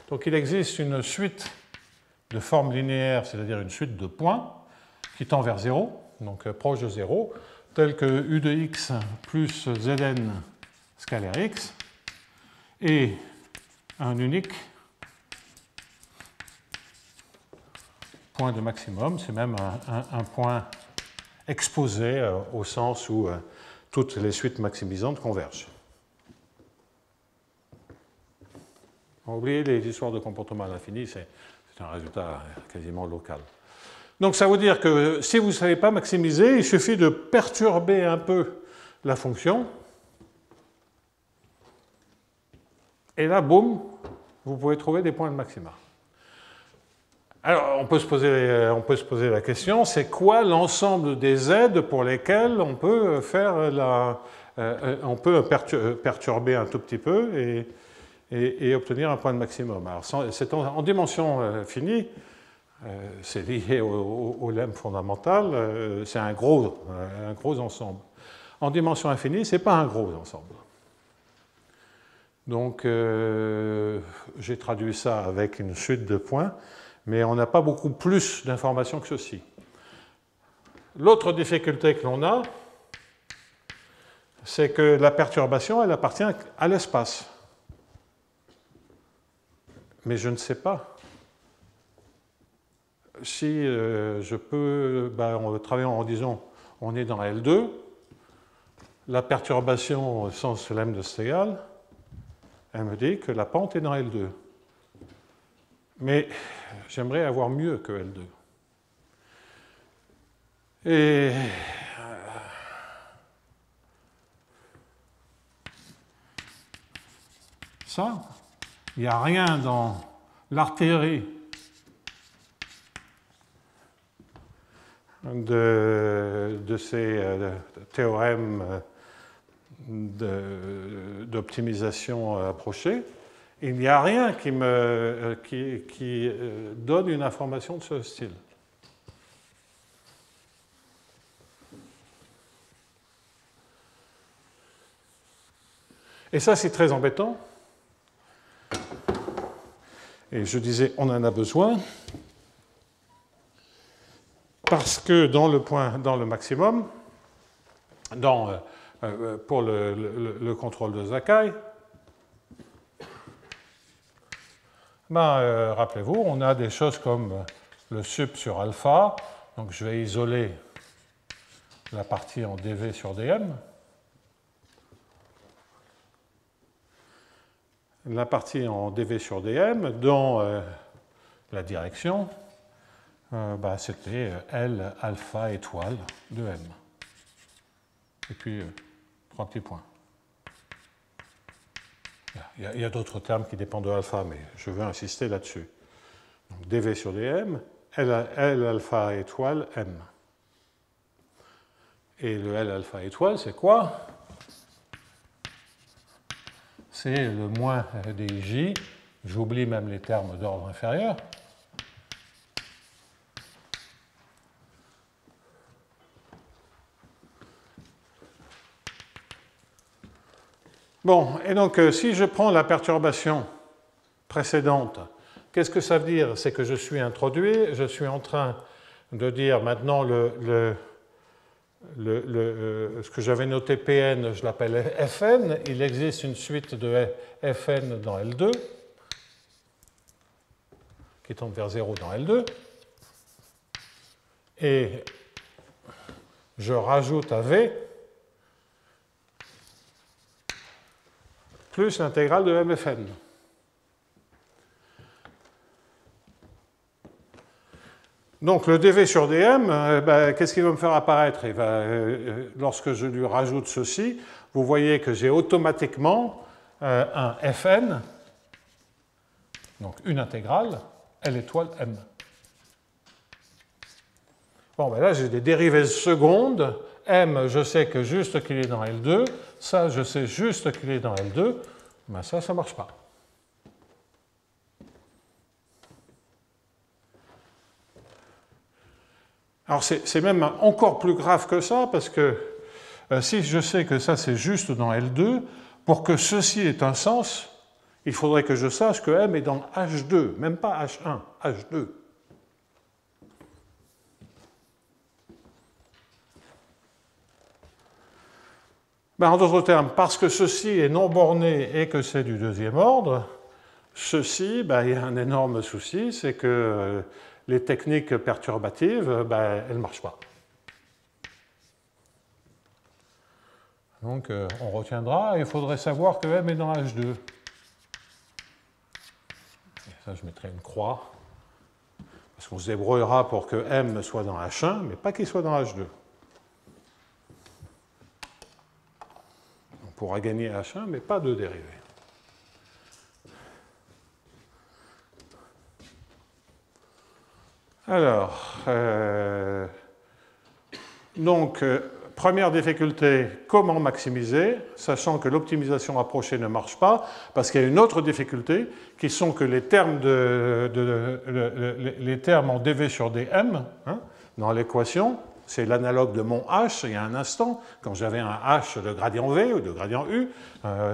Donc il existe une suite de formes linéaires, c'est-à-dire une suite de points qui tend vers 0, donc proche de 0, telle que U de x plus Zn scalaire x, et un unique point de maximum, c'est même un point exposé au sens où toutes les suites maximisantes convergent. Oubliez les histoires de comportement à l'infini, c'est un résultat quasiment local. Donc ça veut dire que si vous ne savez pas maximiser, il suffit de perturber un peu la fonction, et là, boum, vous pouvez trouver des points de maxima. Alors, on peut se poser la question, c'est quoi l'ensemble des z pour lesquels on peut perturber un tout petit peu et obtenir un point de maximum. Alors, c'est en dimension finie, c'est lié au lemme fondamental, c'est un gros ensemble. En dimension infinie, ce n'est pas un gros ensemble. Donc, j'ai traduit ça avec une suite de points, mais on n'a pas beaucoup plus d'informations que ceci. L'autre difficulté que l'on a, c'est que la perturbation, elle appartient à l'espace. Mais je ne sais pas si je peux, en travaillant en disant on est dans L2, la perturbation au sens lemme de Segal, elle me dit que la pente est dans L2. Mais j'aimerais avoir mieux que L2. Et ça. Il n'y a rien dans l'artillerie de ces théorèmes d'optimisation approchée. Il n'y a rien qui donne une information de ce style. Et ça, c'est très embêtant. Et je disais, on en a besoin. Parce que dans le maximum, pour le contrôle de Sakai, rappelez-vous, on a des choses comme le sup sur alpha. Donc je vais isoler la partie en dv sur dm. La partie en dv sur dm dans la direction, c'était L alpha étoile de m. Et puis 3 petits points. Il y a d'autres termes qui dépendent de alpha, mais je veux insister là-dessus. Donc dv sur dm, L alpha étoile m. Et le L alpha étoile, c'est quoi? C'est le moins des J, j'oublie même les termes d'ordre inférieur. Bon, et donc si je prends la perturbation précédente, qu'est-ce que ça veut dire? C'est que je suis introduit, je suis en train de dire maintenant ce que j'avais noté Pn, je l'appelle Fn. Il existe une suite de Fn dans L2 qui tombe vers 0 dans L2. Et je rajoute à V plus l'intégrale de Mfn. Donc le dv sur dm, qu'est-ce qu'il va me faire apparaître? Lorsque je lui rajoute ceci, vous voyez que j'ai automatiquement un Fn, donc une intégrale, L étoile m. Bon, là j'ai des dérivées secondes. M, je sais que juste qu'il est dans L2. Ça, je sais juste qu'il est dans L2. Ça ne marche pas. Alors c'est même encore plus grave que ça, parce que si je sais que ça c'est juste dans L2, pour que ceci ait un sens, il faudrait que je sache que M est dans H2, même pas H1, H2. En d'autres termes, parce que ceci est non borné et que c'est du deuxième ordre, ceci, il y a un énorme souci, c'est que les techniques perturbatives, elles ne marchent pas. Donc on retiendra, il faudrait savoir que M est dans H2. Et ça, je mettrai une croix, parce qu'on se débrouillera pour que M soit dans H1, mais pas qu'il soit dans H2. On pourra gagner H1, mais pas de dérivée. Alors, première difficulté, comment maximiser, sachant que l'optimisation approchée ne marche pas, parce qu'il y a une autre difficulté, qui sont que les termes, les termes en dv sur dm, dans l'équation, c'est l'analogue de mon h, il y a un instant, quand j'avais un h de gradient v ou de gradient u,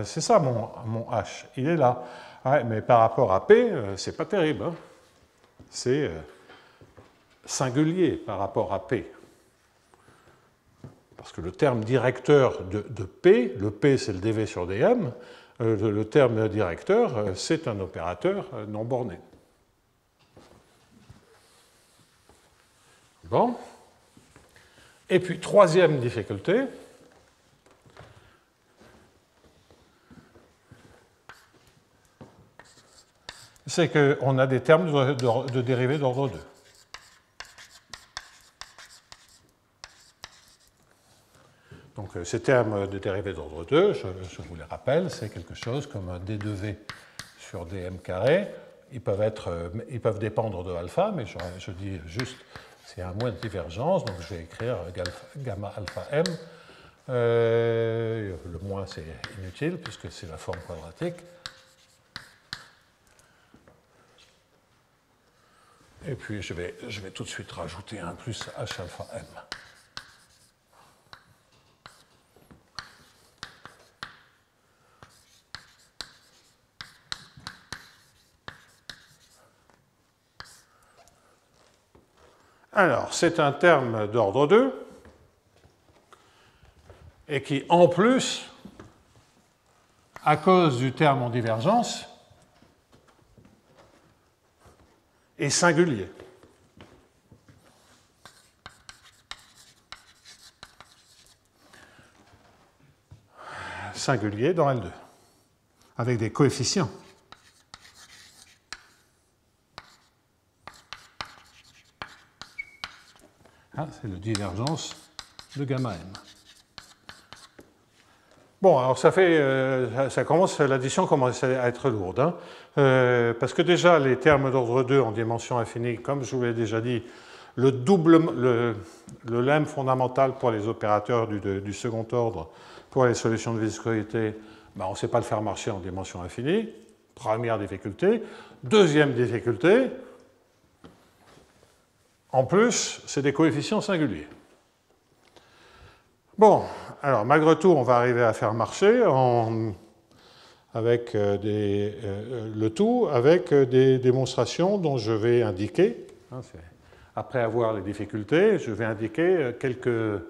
c'est ça mon h, il est là. Ouais, mais par rapport à p, c'est pas terrible. C'est singulier par rapport à P. Parce que le terme directeur de P, le P c'est le dv sur dm, le terme directeur c'est un opérateur non borné. Bon. Et puis troisième difficulté, c'est qu'on a des termes de dérivée d'ordre 2. Donc ces termes de dérivés d'ordre 2, je vous les rappelle, c'est quelque chose comme un d2v sur dm carré. Ils peuvent dépendre de alpha, mais je dis juste c'est un moins de divergence, donc je vais écrire gamma alpha m. Le moins c'est inutile puisque c'est la forme quadratique. Et puis je vais tout de suite rajouter un plus h alpha m. Alors, c'est un terme d'ordre 2 et qui, en plus, à cause du terme en divergence, est singulier. Singulier dans L2, avec des coefficients. C'est le divergence de gamma m. Bon, alors l'addition commence à être lourde, hein, parce que déjà les termes d'ordre 2 en dimension infinie, comme je vous l'ai déjà dit, le lemme fondamental pour les opérateurs du second ordre, pour les solutions de viscosité, ben, on ne sait pas le faire marcher en dimension infinie. Première difficulté. Deuxième difficulté, en plus, c'est des coefficients singuliers. Bon, alors malgré tout, on va arriver à faire marcher avec le tout avec des démonstrations dont je vais indiquer, hein, après avoir les difficultés, je vais indiquer quelques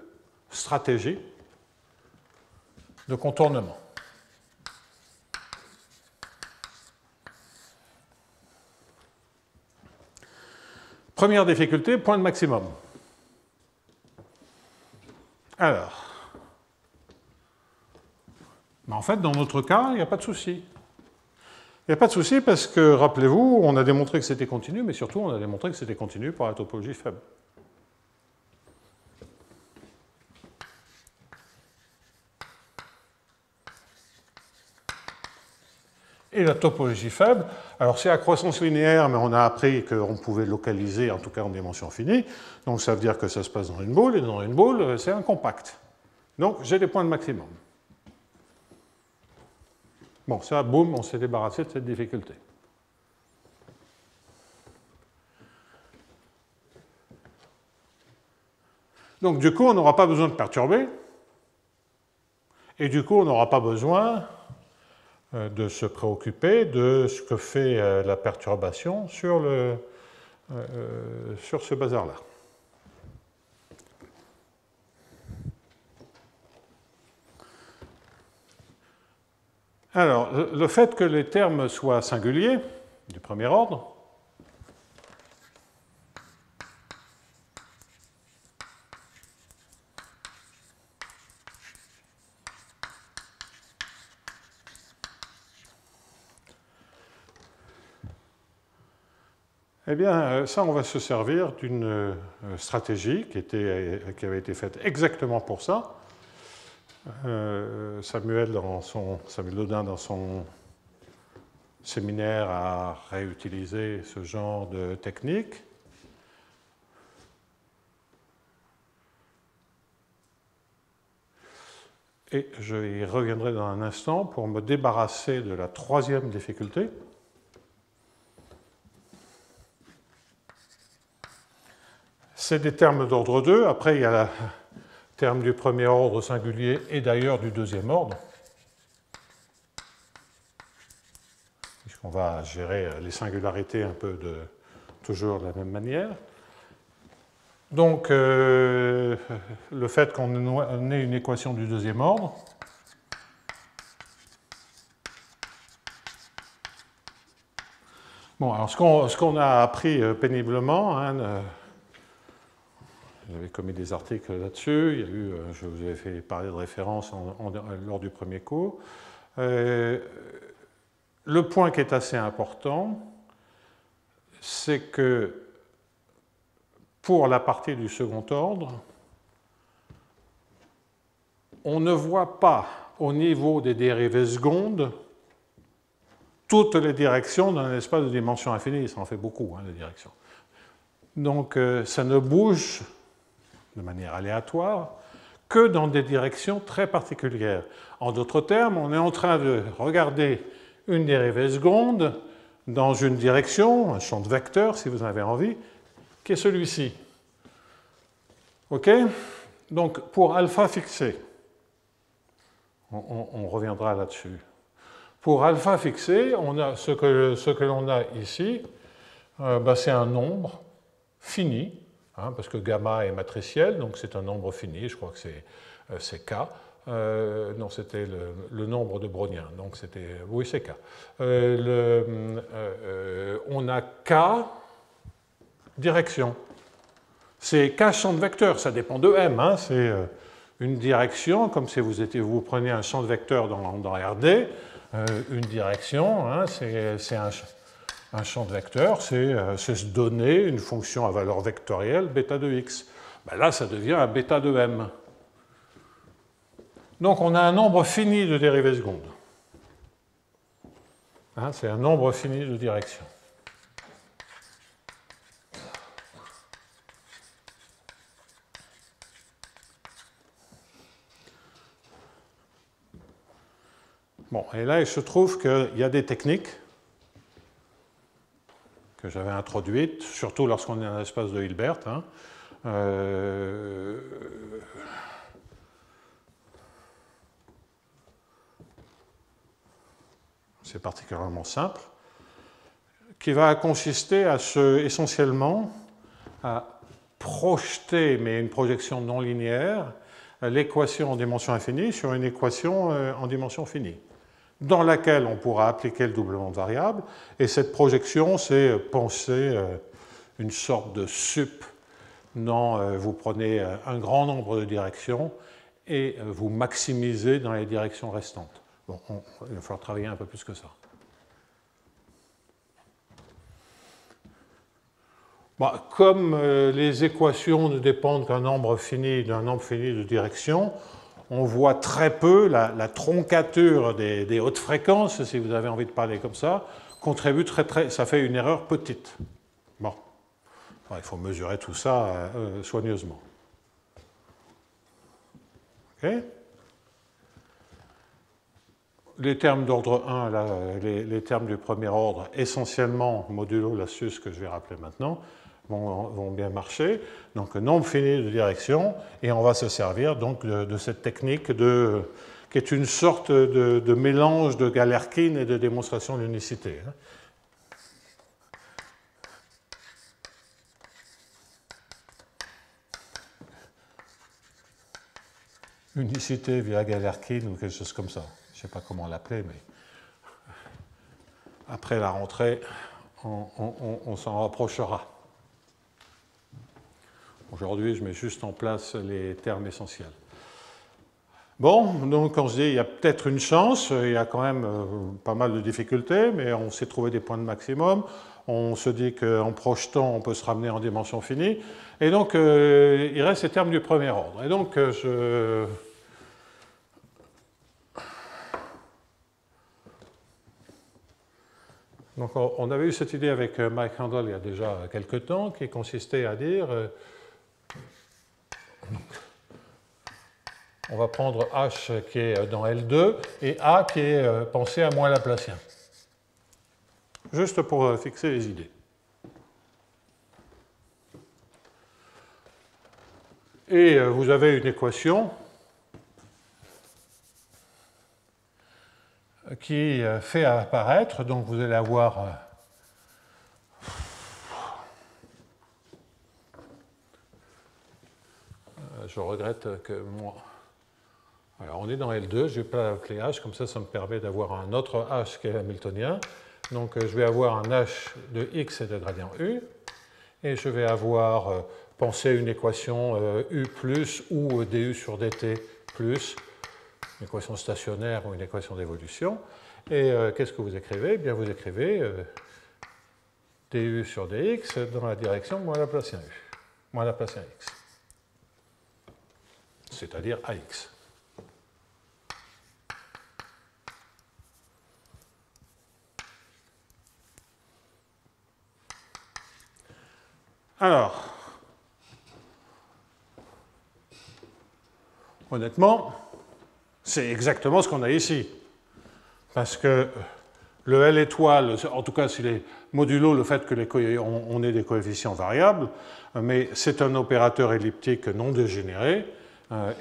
stratégies de contournement. Première difficulté, point de maximum. Alors, mais en fait, dans notre cas, il n'y a pas de souci. Il n'y a pas de souci parce que, rappelez-vous, on a démontré que c'était continu, mais surtout, on a démontré que c'était continu pour la topologie faible. Et la topologie faible, alors c'est à croissance linéaire, mais on a appris qu'on pouvait localiser, en tout cas en dimension finie. Donc ça veut dire que ça se passe dans une boule, et dans une boule, c'est un compact. Donc j'ai des points de maximum. Bon, ça, boum, on s'est débarrassé de cette difficulté. Donc du coup, on n'aura pas besoin de perturber, et du coup, on n'aura pas besoin de se préoccuper de ce que fait la perturbation sur ce bazar-là. Alors, le fait que les termes soient singuliers, du premier ordre, eh bien, ça, on va se servir d'une stratégie qui avait été faite exactement pour ça. Samuel Audin, dans son séminaire, a réutilisé ce genre de technique. Et je y reviendrai dans un instant pour me débarrasser de la troisième difficulté. C'est des termes d'ordre 2. Après, il y a le terme du premier ordre singulier et d'ailleurs du deuxième ordre. Puisqu'on va gérer les singularités un peu toujours de la même manière. Donc, le fait qu'on ait une équation du deuxième ordre, bon, alors ce qu'on a appris péniblement, hein, j'avais commis des articles là-dessus, il y a eu, je vous avais fait parler de références lors du premier cours. Le point qui est assez important, c'est que pour la partie du second ordre, on ne voit pas au niveau des dérivées secondes toutes les directions dans un espace de dimension infinie. Ça en fait beaucoup, hein, les directions. Donc ça ne bouge de manière aléatoire que dans des directions très particulières. En d'autres termes, on est en train de regarder une dérivée seconde dans une direction, un champ de vecteurs si vous en avez envie, qui est celui-ci. OK? Donc pour alpha fixé, on reviendra là-dessus. Pour alpha fixé, on a ce que l'on a ici, c'est un nombre fini, hein, parce que gamma est matriciel, donc c'est un nombre fini, je crois que c'est K. Non, c'était le nombre de Brownien, donc c'était... Oui, c'est K. On a K direction. C'est K champ de vecteur, ça dépend de M. Hein, c'est une direction, comme si vous preniez un champ de vecteur dans RD, une direction, hein, c'est un champ de vecteur, c'est se donner une fonction à valeur vectorielle bêta de x. Ben là, ça devient un bêta de m. Donc on a un nombre fini de dérivées secondes. Hein, c'est un nombre fini de directions. Bon, et là, il se trouve qu'il y a des techniques que j'avais introduites, surtout lorsqu'on est dans l'espace de Hilbert. Hein. C'est particulièrement simple, qui va consister essentiellement à projeter, mais une projection non linéaire, l'équation en dimension infinie sur une équation en dimension finie, dans laquelle on pourra appliquer le doublement de variables. Et cette projection, c'est penser une sorte de sup dont vous prenez un grand nombre de directions et vous maximisez dans les directions restantes. Bon, il va falloir travailler un peu plus que ça. Bon, comme les équations ne dépendent d'un nombre fini de directions, on voit très peu la troncature des hautes fréquences, si vous avez envie de parler comme ça, contribue ça fait une erreur petite. Bon, enfin, il faut mesurer tout ça soigneusement. OK ? Les termes d'ordre 1, là, les termes du premier ordre, essentiellement modulo la sus, que je vais rappeler maintenant, vont bien marcher. Donc, nombre fini de directions, et on va se servir donc de cette technique qui est une sorte de mélange de Galerkin et de démonstration d'unicité. Unicité via Galerkin ou quelque chose comme ça. Je ne sais pas comment l'appeler, mais après la rentrée, on s'en rapprochera. Aujourd'hui, je mets juste en place les termes essentiels. Bon, donc on se dit, il y a peut-être une chance, il y a quand même pas mal de difficultés, mais on s'est trouvé des points de maximum. On se dit qu'en projetant, on peut se ramener en dimension finie. Et donc, il reste les termes du premier ordre. Et donc, Donc, on avait eu cette idée avec Mike Handel il y a déjà quelques temps, qui consistait à dire on va prendre H qui est dans L2 et A qui est pensé à moins laplacien. Juste pour fixer les idées. Et vous avez une équation qui fait apparaître, donc vous allez avoir je regrette que moi... Alors on est dans L2, je vais pas la clé H, comme ça me permet d'avoir un autre H qui est hamiltonien. Donc je vais avoir un H de x et de gradient U, et je vais avoir pensé une équation U plus ou du sur dt plus, une équation stationnaire ou une équation d'évolution. Et qu'est-ce que vous écrivez? Eh bien, vous écrivez du sur dx dans la direction moins laplacien U, moins laplacien x, c'est-à-dire AX. Alors, honnêtement, c'est exactement ce qu'on a ici. Parce que le L étoile, en tout cas, c'est les modulo le fait que on ait des coefficients variables, mais c'est un opérateur elliptique non dégénéré,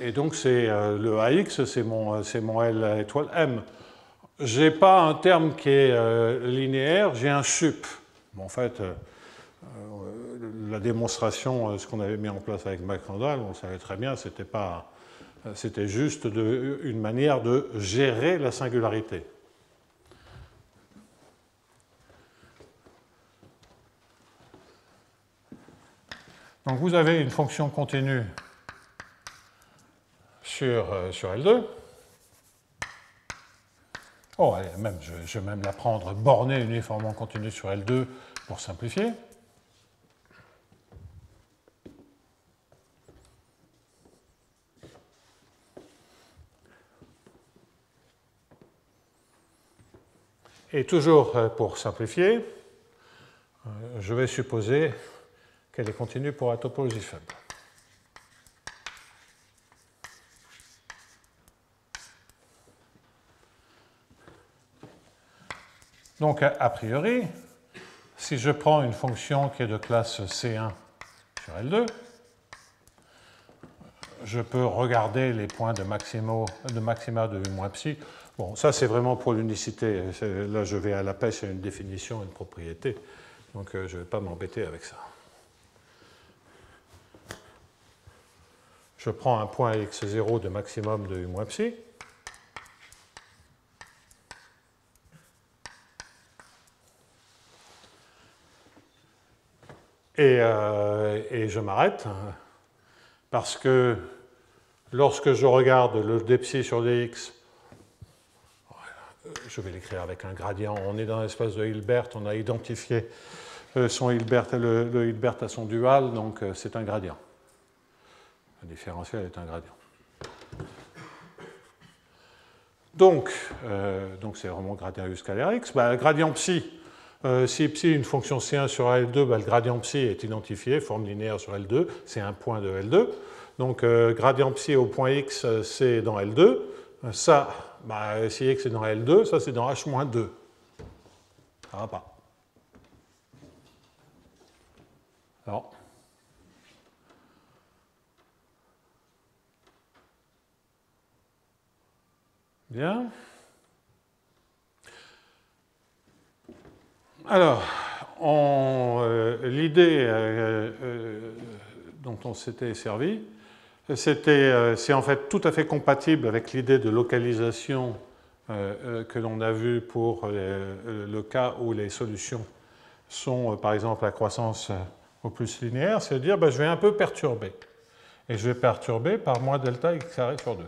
et donc c'est le AX, c'est mon L étoile M. Je n'ai pas un terme qui est linéaire, j'ai un sup. Bon, en fait, la démonstration, ce qu'on avait mis en place avec McRandall, on savait très bien, c'était juste une manière de gérer la singularité. Donc vous avez une fonction continue sur L2. Oh, allez, même, je vais même la prendre bornée uniformément continue sur L2 pour simplifier. Et toujours pour simplifier, je vais supposer qu'elle est continue pour la topologie faible. Donc, a priori, si je prends une fonction qui est de classe C1 sur L2, je peux regarder les points de maxima de U-psi. Bon, ça, c'est vraiment pour l'unicité. Là, je vais à la pêche à une définition, une propriété. Donc, je ne vais pas m'embêter avec ça. Je prends un point x0 de maximum de U-psi. Et je m'arrête parce que lorsque je regarde le dψ sur dx, je vais l'écrire avec un gradient, on est dans l'espace de Hilbert, on a identifié son Hilbert, le Hilbert à son dual, donc c'est un gradient. Le différentiel est un gradient. Donc c'est vraiment gradient U scalaire x. Bah, gradient psi, si psi est une fonction C1 sur L2, bah, le gradient psi est identifié, forme linéaire sur L2, c'est un point de L2. Donc gradient psi au point x, c'est dans L2. Ça, bah, si x est dans L2, ça c'est dans H-2. Ça ne va pas. Alors. Bien. Alors, l'idée dont on s'était servi, c'est en fait tout à fait compatible avec l'idée de localisation que l'on a vue pour le cas où les solutions sont, par exemple, à croissance au plus linéaire, c'est-à-dire ben, je vais un peu perturber. Et je vais perturber par moins delta x carré sur 2.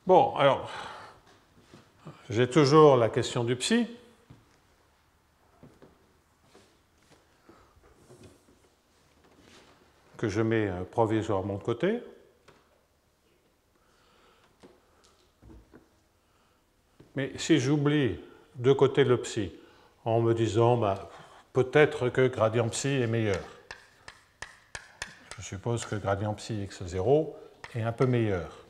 Bon, alors, j'ai toujours la question du psi. Que je mets provisoirement de côté. Mais si j'oublie de côté le psi, en me disant bah, peut-être que gradient psi est meilleur. Je suppose que gradient psi x0 est un peu meilleur.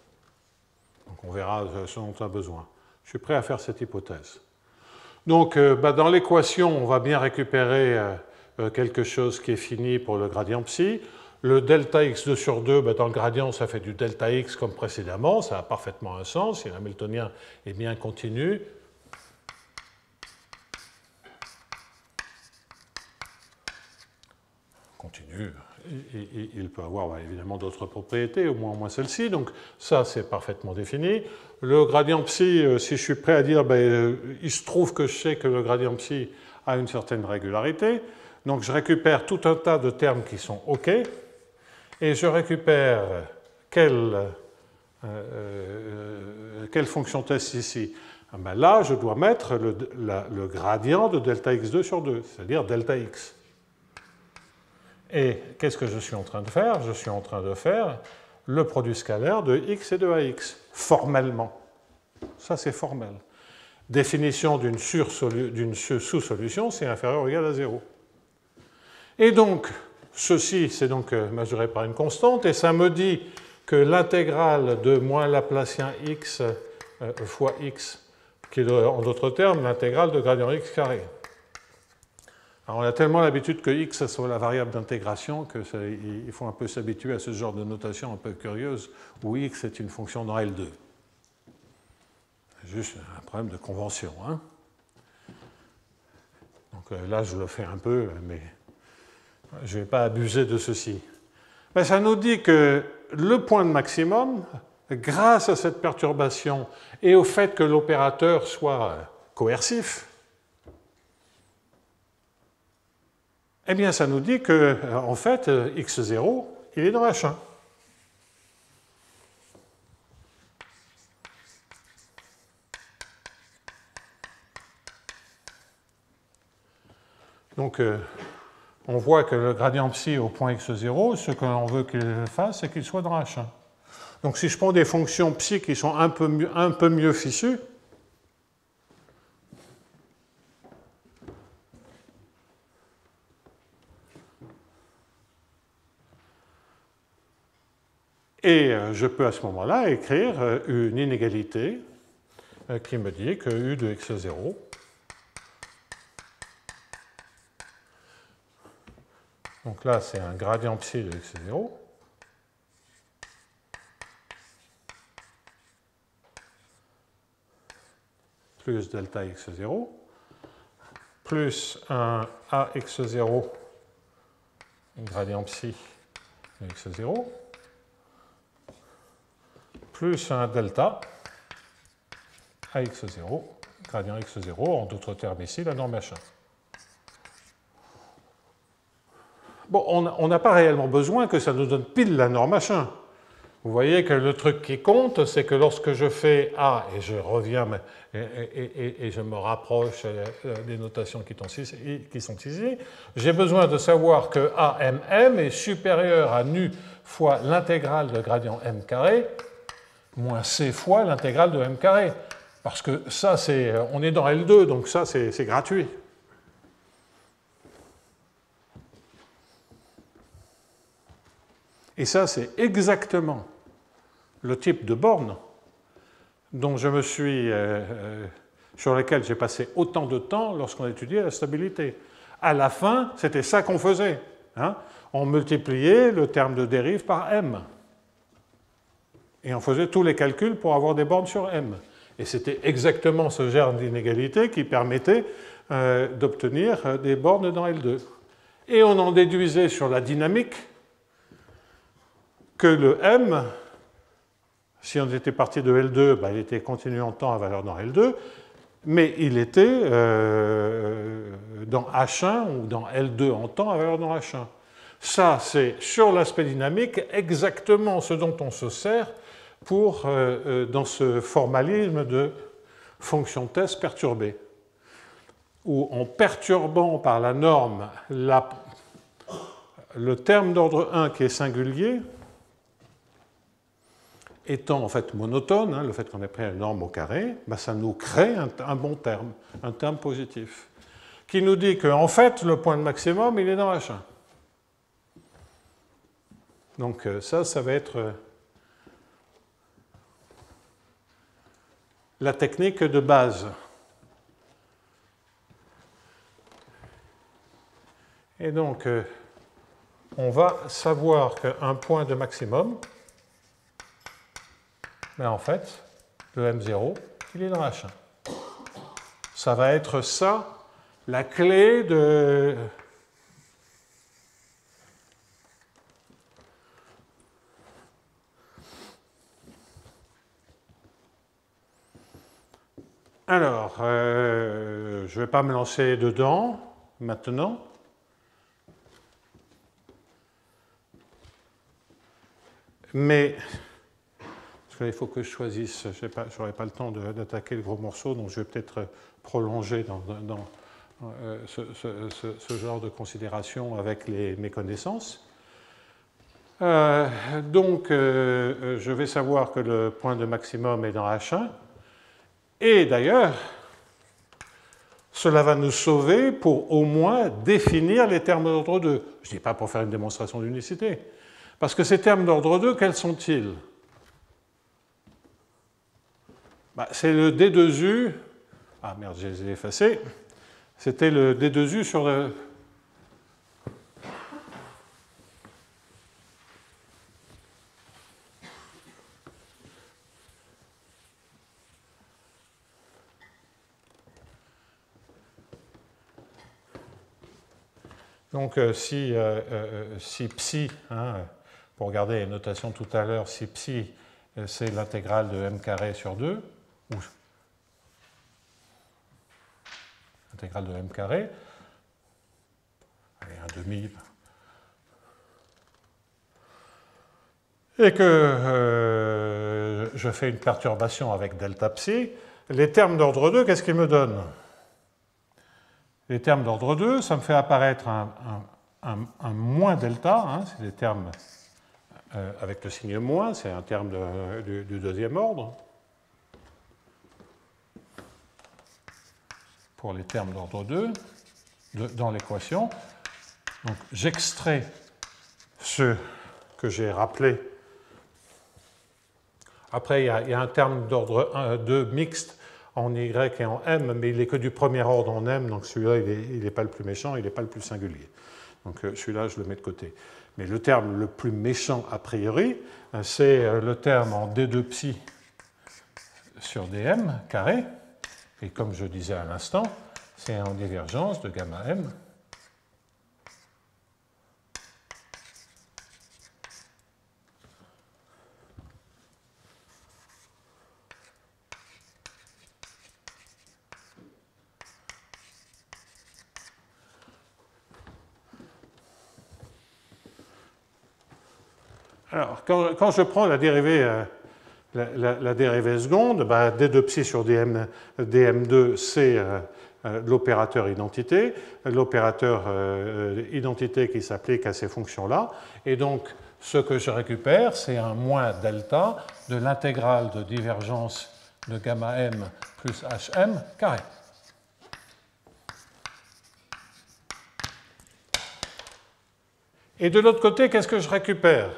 Donc on verra ce dont on a besoin. Je suis prêt à faire cette hypothèse. Donc bah, dans l'équation, on va bien récupérer quelque chose qui est fini pour le gradient psi. Le delta x2 sur 2, bah, dans le gradient, ça fait du delta x comme précédemment, ça a parfaitement un sens, si l'hamiltonien est bien continu. Continu, il peut avoir bah, évidemment d'autres propriétés, au moins celle-ci, donc ça c'est parfaitement défini. Le gradient psi, si je suis prêt à dire, bah, il se trouve que je sais que le gradient psi a une certaine régularité, donc je récupère tout un tas de termes qui sont OK, et je récupère quelle fonction test ici. Ben là, je dois mettre le gradient de delta x2 sur 2, c'est-à-dire delta x. Et qu'est-ce que je suis en train de faire? Je suis en train de faire le produit scalaire de x et de ax, formellement. Ça, c'est formel. Définition d'une sous-solution, c'est inférieur ou égal à 0. Et donc, ceci, c'est donc mesuré par une constante, et ça me dit que l'intégrale de moins Laplacien x fois x, qui est en d'autres termes l'intégrale de gradient x carré. Alors on a tellement l'habitude que x soit la variable d'intégration qu'il faut un peu s'habituer à ce genre de notation un peu curieuse où x est une fonction dans L2. C'est juste un problème de convention. Hein. Donc là je le fais un peu, mais je ne vais pas abuser de ceci. Mais ça nous dit que le point de maximum, grâce à cette perturbation et au fait que l'opérateur soit coercif, eh bien, ça nous dit que, en fait, x0, il est dans H1. Donc, on voit que le gradient psi au point x0, ce que l'on veut qu'il fasse, c'est qu'il soit dans H1. Donc, si je prends des fonctions psi qui sont un peu mieux fichues, et je peux à ce moment-là écrire une inégalité qui me dit que U de x0 donc là c'est un gradient psi de x0 plus delta x0 plus un ax0 gradient psi de x0 plus un delta AX0, gradient x0, en d'autres termes ici, la norme H1. Bon, on n'a pas réellement besoin que ça nous donne pile la norme H1. Vous voyez que le truc qui compte, c'est que lorsque je fais A, et je reviens et je me rapproche des notations qui sont ici, j'ai besoin de savoir que AMM est supérieur à nu fois l'intégrale de gradient M carré moins C fois l'intégrale de M carré. Parce que ça, on est dans L2, donc ça, c'est gratuit. Et ça, c'est exactement le type de borne dont sur lequel j'ai passé autant de temps lorsqu'on étudiait la stabilité. À la fin, c'était ça qu'on faisait. Hein. On multipliait le terme de dérive par M. Et on faisait tous les calculs pour avoir des bornes sur M. Et c'était exactement ce genre d'inégalité qui permettait d'obtenir des bornes dans L2. Et on en déduisait sur la dynamique que le M, si on était parti de L2, ben, il était continu en temps à valeur dans L2, mais il était dans H1 ou dans L2 en temps à valeur dans H1. Ça, c'est sur l'aspect dynamique exactement ce dont on se sert dans ce formalisme de fonction test perturbée, où en perturbant par la norme le terme d'ordre 1 qui est singulier, étant en fait monotone, hein, le fait qu'on ait pris une norme au carré, ben ça nous crée un bon terme, un terme positif, qui nous dit qu'en fait, le point de maximum, il est dans H1. Donc ça va être la technique de base. Et donc, on va savoir qu'un point de maximum, ben en fait, le M0, il est dans H1. Ça va être ça, la clé de... Alors, je ne vais pas me lancer dedans maintenant. Mais, parce qu'il faut que je choisisse, je n'aurai pas le temps d'attaquer le gros morceau, donc je vais peut-être prolonger ce genre de considération avec les méconnaissances. Je vais savoir que le point de maximum est dans H1. Et d'ailleurs, cela va nous sauver pour au moins définir les termes d'ordre 2. Je ne dis pas pour faire une démonstration d'unicité. Parce que ces termes d'ordre 2, quels sont-ils? C'est le D2U. Ah merde, je les ai effacés. C'était le D2U sur le... Donc si psi, pour regarder les notations tout à l'heure, si psi c'est l'intégrale de m carré sur 2, ou l'intégrale de m carré, allez, un demi, et que je fais une perturbation avec delta psi, les termes d'ordre 2, qu'est-ce qu'ils me donnent? Les termes d'ordre 2, ça me fait apparaître un moins delta, c'est des termes avec le signe moins, c'est un terme du deuxième ordre. Pour les termes d'ordre 2, dans l'équation. Donc j'extrais ce que j'ai rappelé. Après, il y a un terme d'ordre 2 mixte en Y et en M, mais il n'est que du premier ordre en M, donc celui-là, il n'est pas le plus méchant, il n'est pas le plus singulier. Donc celui-là, je le mets de côté. Mais le terme le plus méchant a priori, c'est le terme en D2 psi sur dm carré, et comme je disais à l'instant, c'est en divergence de gamma m. Alors, quand je prends la dérivée, la dérivée seconde, d2 psi sur dm2, c'est l'opérateur identité, l'opérateur identité qui s'applique à ces fonctions-là. Et donc, ce que je récupère, c'est un moins delta de l'intégrale de divergence de gamma m plus hm carré. Et de l'autre côté, qu'est-ce que je récupère?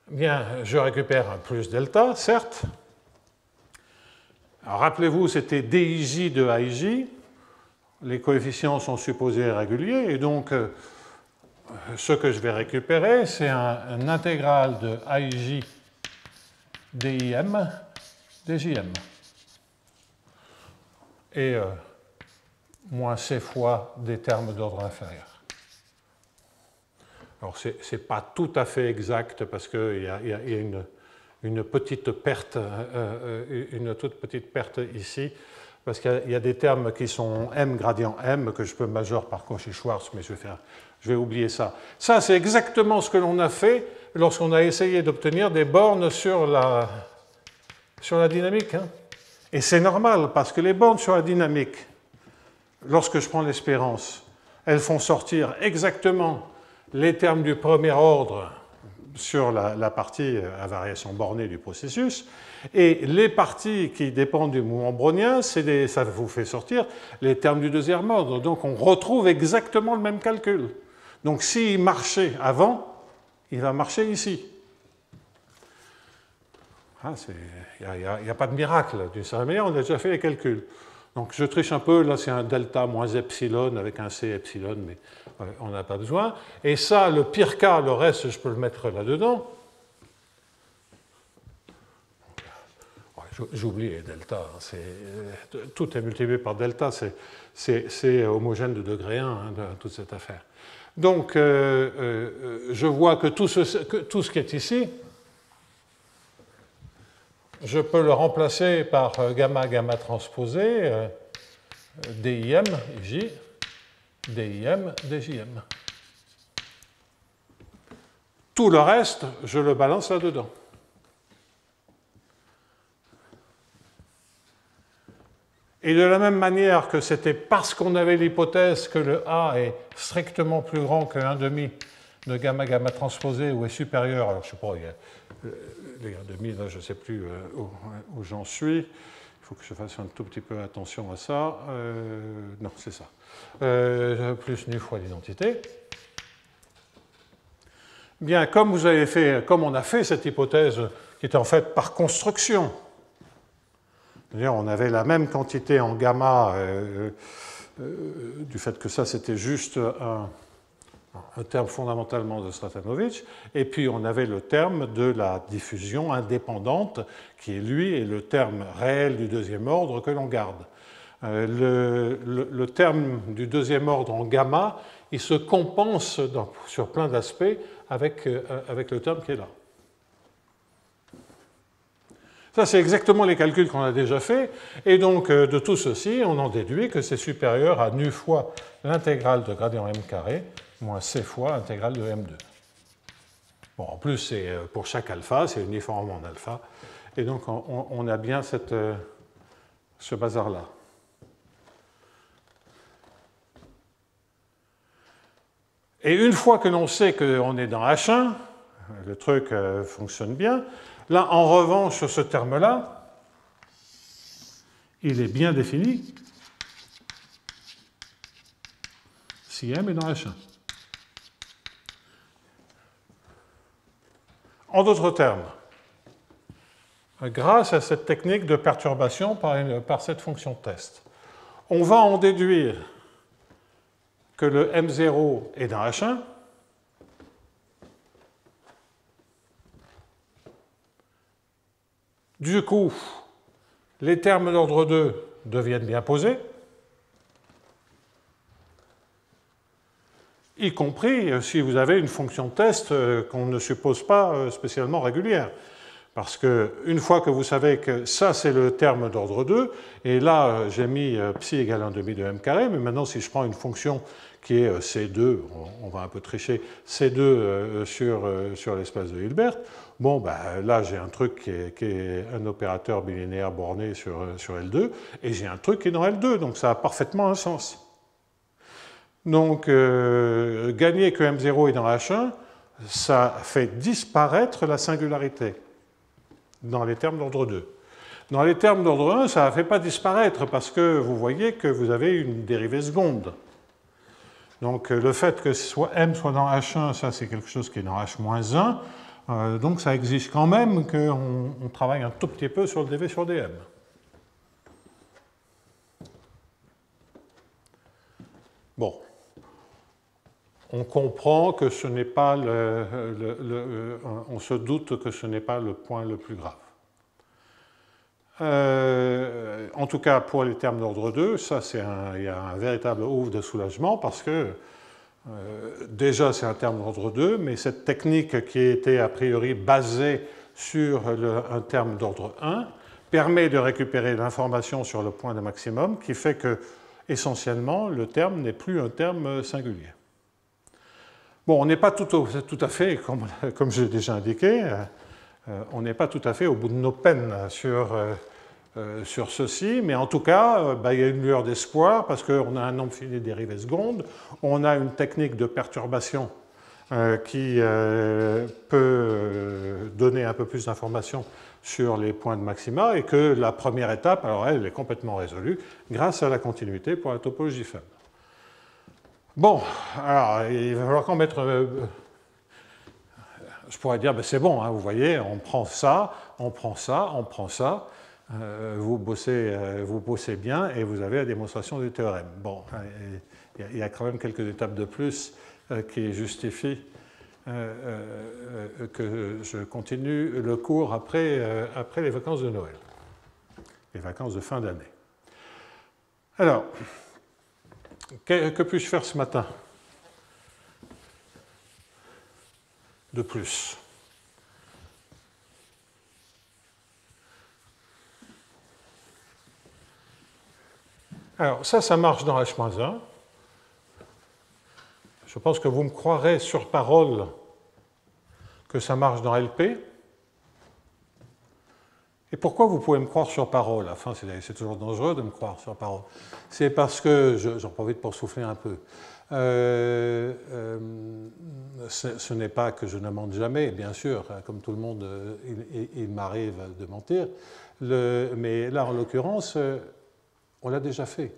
Bien, je récupère un plus delta, certes. Alors, rappelez-vous, c'était dij de ij. Les coefficients sont supposés réguliers, et donc ce que je vais récupérer, c'est un intégral de ij dim djm. Et moins c fois des termes d'ordre inférieur. Alors, ce n'est pas tout à fait exact parce qu'il y a une petite perte, une toute petite perte ici, parce qu'il y a des termes qui sont m gradient m que je peux major par Cauchy-Schwarz, mais je vais oublier ça. Ça, c'est exactement ce que l'on a fait lorsqu'on a essayé d'obtenir des bornes sur la dynamique. Et c'est normal, parce que les bornes sur la dynamique, lorsque je prends l'espérance, elles font sortir exactement les termes du premier ordre sur la partie à variation bornée du processus, et les parties qui dépendent du mouvement brownien, ça vous fait sortir les termes du deuxième ordre. Donc on retrouve exactement le même calcul. Donc s'il marchait avant, il va marcher ici. Il n'y a pas de miracle. D'une certaine manière, on a déjà fait les calculs. Donc je triche un peu, là c'est un delta moins epsilon avec un c epsilon, mais on n'a pas besoin. Et ça, le pire cas, le reste, je peux le mettre là-dedans. J'oublie les delta. Tout est multiplié par delta, c'est homogène de degré 1, toute cette affaire. Donc je vois que tout ce qui est ici, je peux le remplacer par gamma transposé, DIM, J, DIM, DJM. Tout le reste, je le balance là-dedans. Et de la même manière que c'était parce qu'on avait l'hypothèse que le A est strictement plus grand que 1,5 de gamma gamma transposé ou est supérieur, alors je ne sais pas, il y a les 1,5, là je ne sais plus où j'en suis, il faut que je fasse un tout petit peu attention à ça, non c'est ça, plus nu fois l'identité. Bien, comme on a fait cette hypothèse qui était en fait par construction, c'est-à-dire on avait la même quantité en gamma du fait que ça c'était juste un terme fondamentalement de Stratanovich, et puis on avait le terme de la diffusion indépendante qui lui est le terme réel du deuxième ordre que l'on garde. Le terme du deuxième ordre en gamma, il se compense sur plein d'aspects avec le terme qui est là. Ça, c'est exactement les calculs qu'on a déjà faits, et donc de tout ceci, on en déduit que c'est supérieur à nu fois l'intégrale de gradient m carré moins c fois l'intégrale de m2. Bon, en plus, c'est pour chaque alpha, c'est uniforme en alpha, et donc on a bien ce bazar-là. Et une fois que l'on sait qu'on est dans H1, le truc fonctionne bien. Là, en revanche, ce terme-là, il est bien défini si M est dans H1. En d'autres termes, grâce à cette technique de perturbation par cette fonction test, on va en déduire que le M0 est dans H1, du coup, les termes d'ordre 2 deviennent bien posés, y compris si vous avez une fonction test qu'on ne suppose pas spécialement régulière. Parce qu'une fois que vous savez que ça, c'est le terme d'ordre 2, et là, j'ai mis psi égale 1,5 de m carré, mais maintenant, si je prends une fonction qui est C2, on va un peu tricher, C2 sur l'espace de Hilbert, bon, ben, là, j'ai un truc qui est un opérateur bilinéaire borné sur L2, et j'ai un truc qui est dans L2, donc ça a parfaitement un sens. Donc, gagner que M0 est dans H1, ça fait disparaître la singularité dans les termes d'ordre 2. Dans les termes d'ordre 1, ça ne fait pas disparaître parce que vous voyez que vous avez une dérivée seconde. Donc le fait que M soit dans H1, ça c'est quelque chose qui est dans H-1, donc ça exige quand même qu'on travaille un tout petit peu sur le dv sur dm. Bon. On comprend que ce n'est pas on se doute que ce n'est pas le point le plus grave. En tout cas, pour les termes d'ordre 2, ça, il y a un véritable ouf de soulagement parce que déjà, c'est un terme d'ordre 2, mais cette technique qui était a priori basée sur un terme d'ordre 1 permet de récupérer l'information sur le point de maximum qui fait que, essentiellement, le terme n'est plus un terme singulier. Bon, on n'est pas tout à fait, comme je l'ai déjà indiqué, on n'est pas tout à fait au bout de nos peines sur ceci, mais en tout cas, il y a une lueur d'espoir parce qu'on a un nombre fini de dérivées secondes, on a une technique de perturbation qui peut donner un peu plus d'informations sur les points de maxima et que la première étape, alors elle est complètement résolue grâce à la continuité pour la topologie faible. Bon, alors il va falloir qu'en mettre... je pourrais dire, ben, c'est bon, hein, vous voyez, on prend ça, on prend ça, on prend ça, vous bossez bien et vous avez la démonstration du théorème. Bon, il y a quand même quelques étapes de plus qui justifient que je continue le cours après les vacances de Noël, les vacances de fin d'année. Alors... Que puis-je faire ce matin de plus? Alors, ça marche dans H-1. Je pense que vous me croirez sur parole que ça marche dans LP. Et pourquoi vous pouvez me croire sur parole? Enfin, c'est toujours dangereux de me croire sur parole. C'est parce que, j'en profite pour souffler un peu, ce n'est pas que je ne mente jamais, bien sûr, comme tout le monde, il m'arrive de mentir, mais là, en l'occurrence, on l'a déjà fait.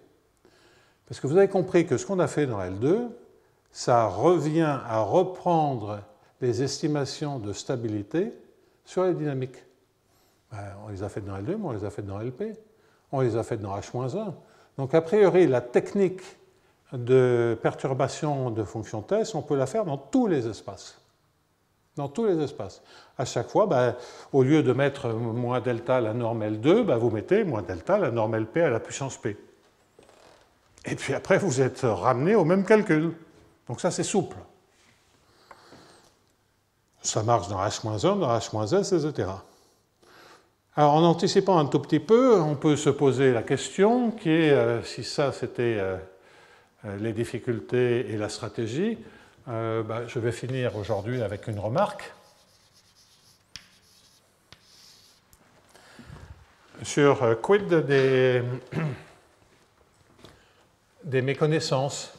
Parce que vous avez compris que ce qu'on a fait dans L2, ça revient à reprendre les estimations de stabilité sur les dynamiques. On les a faites dans L2, mais on les a faites dans LP. On les a faites dans H-1. Donc, a priori, la technique de perturbation de fonction test, on peut la faire dans tous les espaces. Dans tous les espaces. À chaque fois, au lieu de mettre moins delta la norme L2, vous mettez moins delta la norme LP à la puissance P. Et puis après, vous êtes ramené au même calcul. Donc ça, c'est souple. Ça marche dans H-1, dans H-S, etc. Alors, en anticipant un tout petit peu, on peut se poser la question qui est, si ça c'était les difficultés et la stratégie, je vais finir aujourd'hui avec une remarque sur quid des méconnaissances.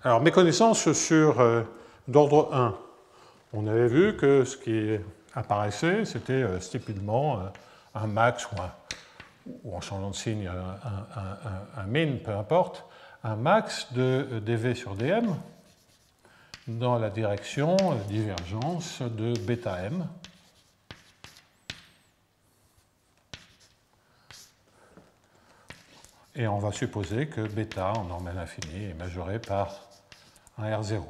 Alors, méconnaissances sur d'ordre 1. On avait vu que ce qui apparaissait, c'était stupilement un max ou en changeant de signe, un min, peu importe, un max de dv sur dm dans la direction divergence de bêta m. Et on va supposer que bêta en norme infinie est majoré par un R0.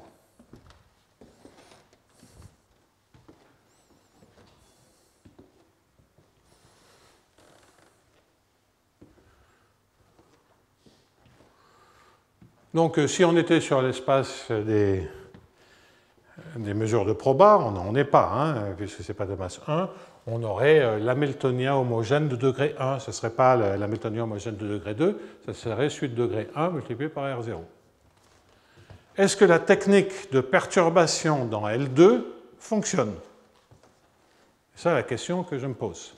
Donc, si on était sur l'espace des mesures de proba, on n'en est pas, puisque ce n'est pas de masse 1, on aurait l'hamiltonien homogène de degré 1. Ce ne serait pas l'hamiltonien homogène de degré 2, ce serait celui de degré 1 multiplié par R0. Est-ce que la technique de perturbation dans L2 fonctionne? C'est ça la question que je me pose.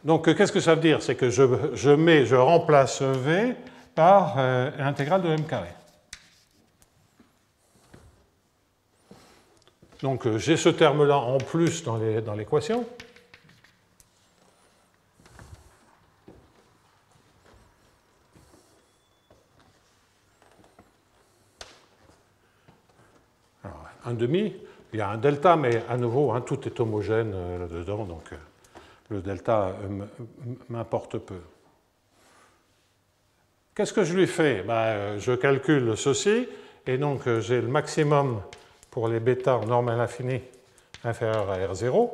Donc, qu'est-ce que ça veut dire? C'est que je remplace V par l'intégrale de m carré. Donc, j'ai ce terme-là en plus dans l'équation. Alors, 1,5, il y a un delta, mais à nouveau, tout est homogène là-dedans, donc le delta m'importe peu. Qu'est-ce que je lui fais? Je calcule ceci, et donc j'ai le maximum pour les bêtas en norme à l'infini inférieure à R0.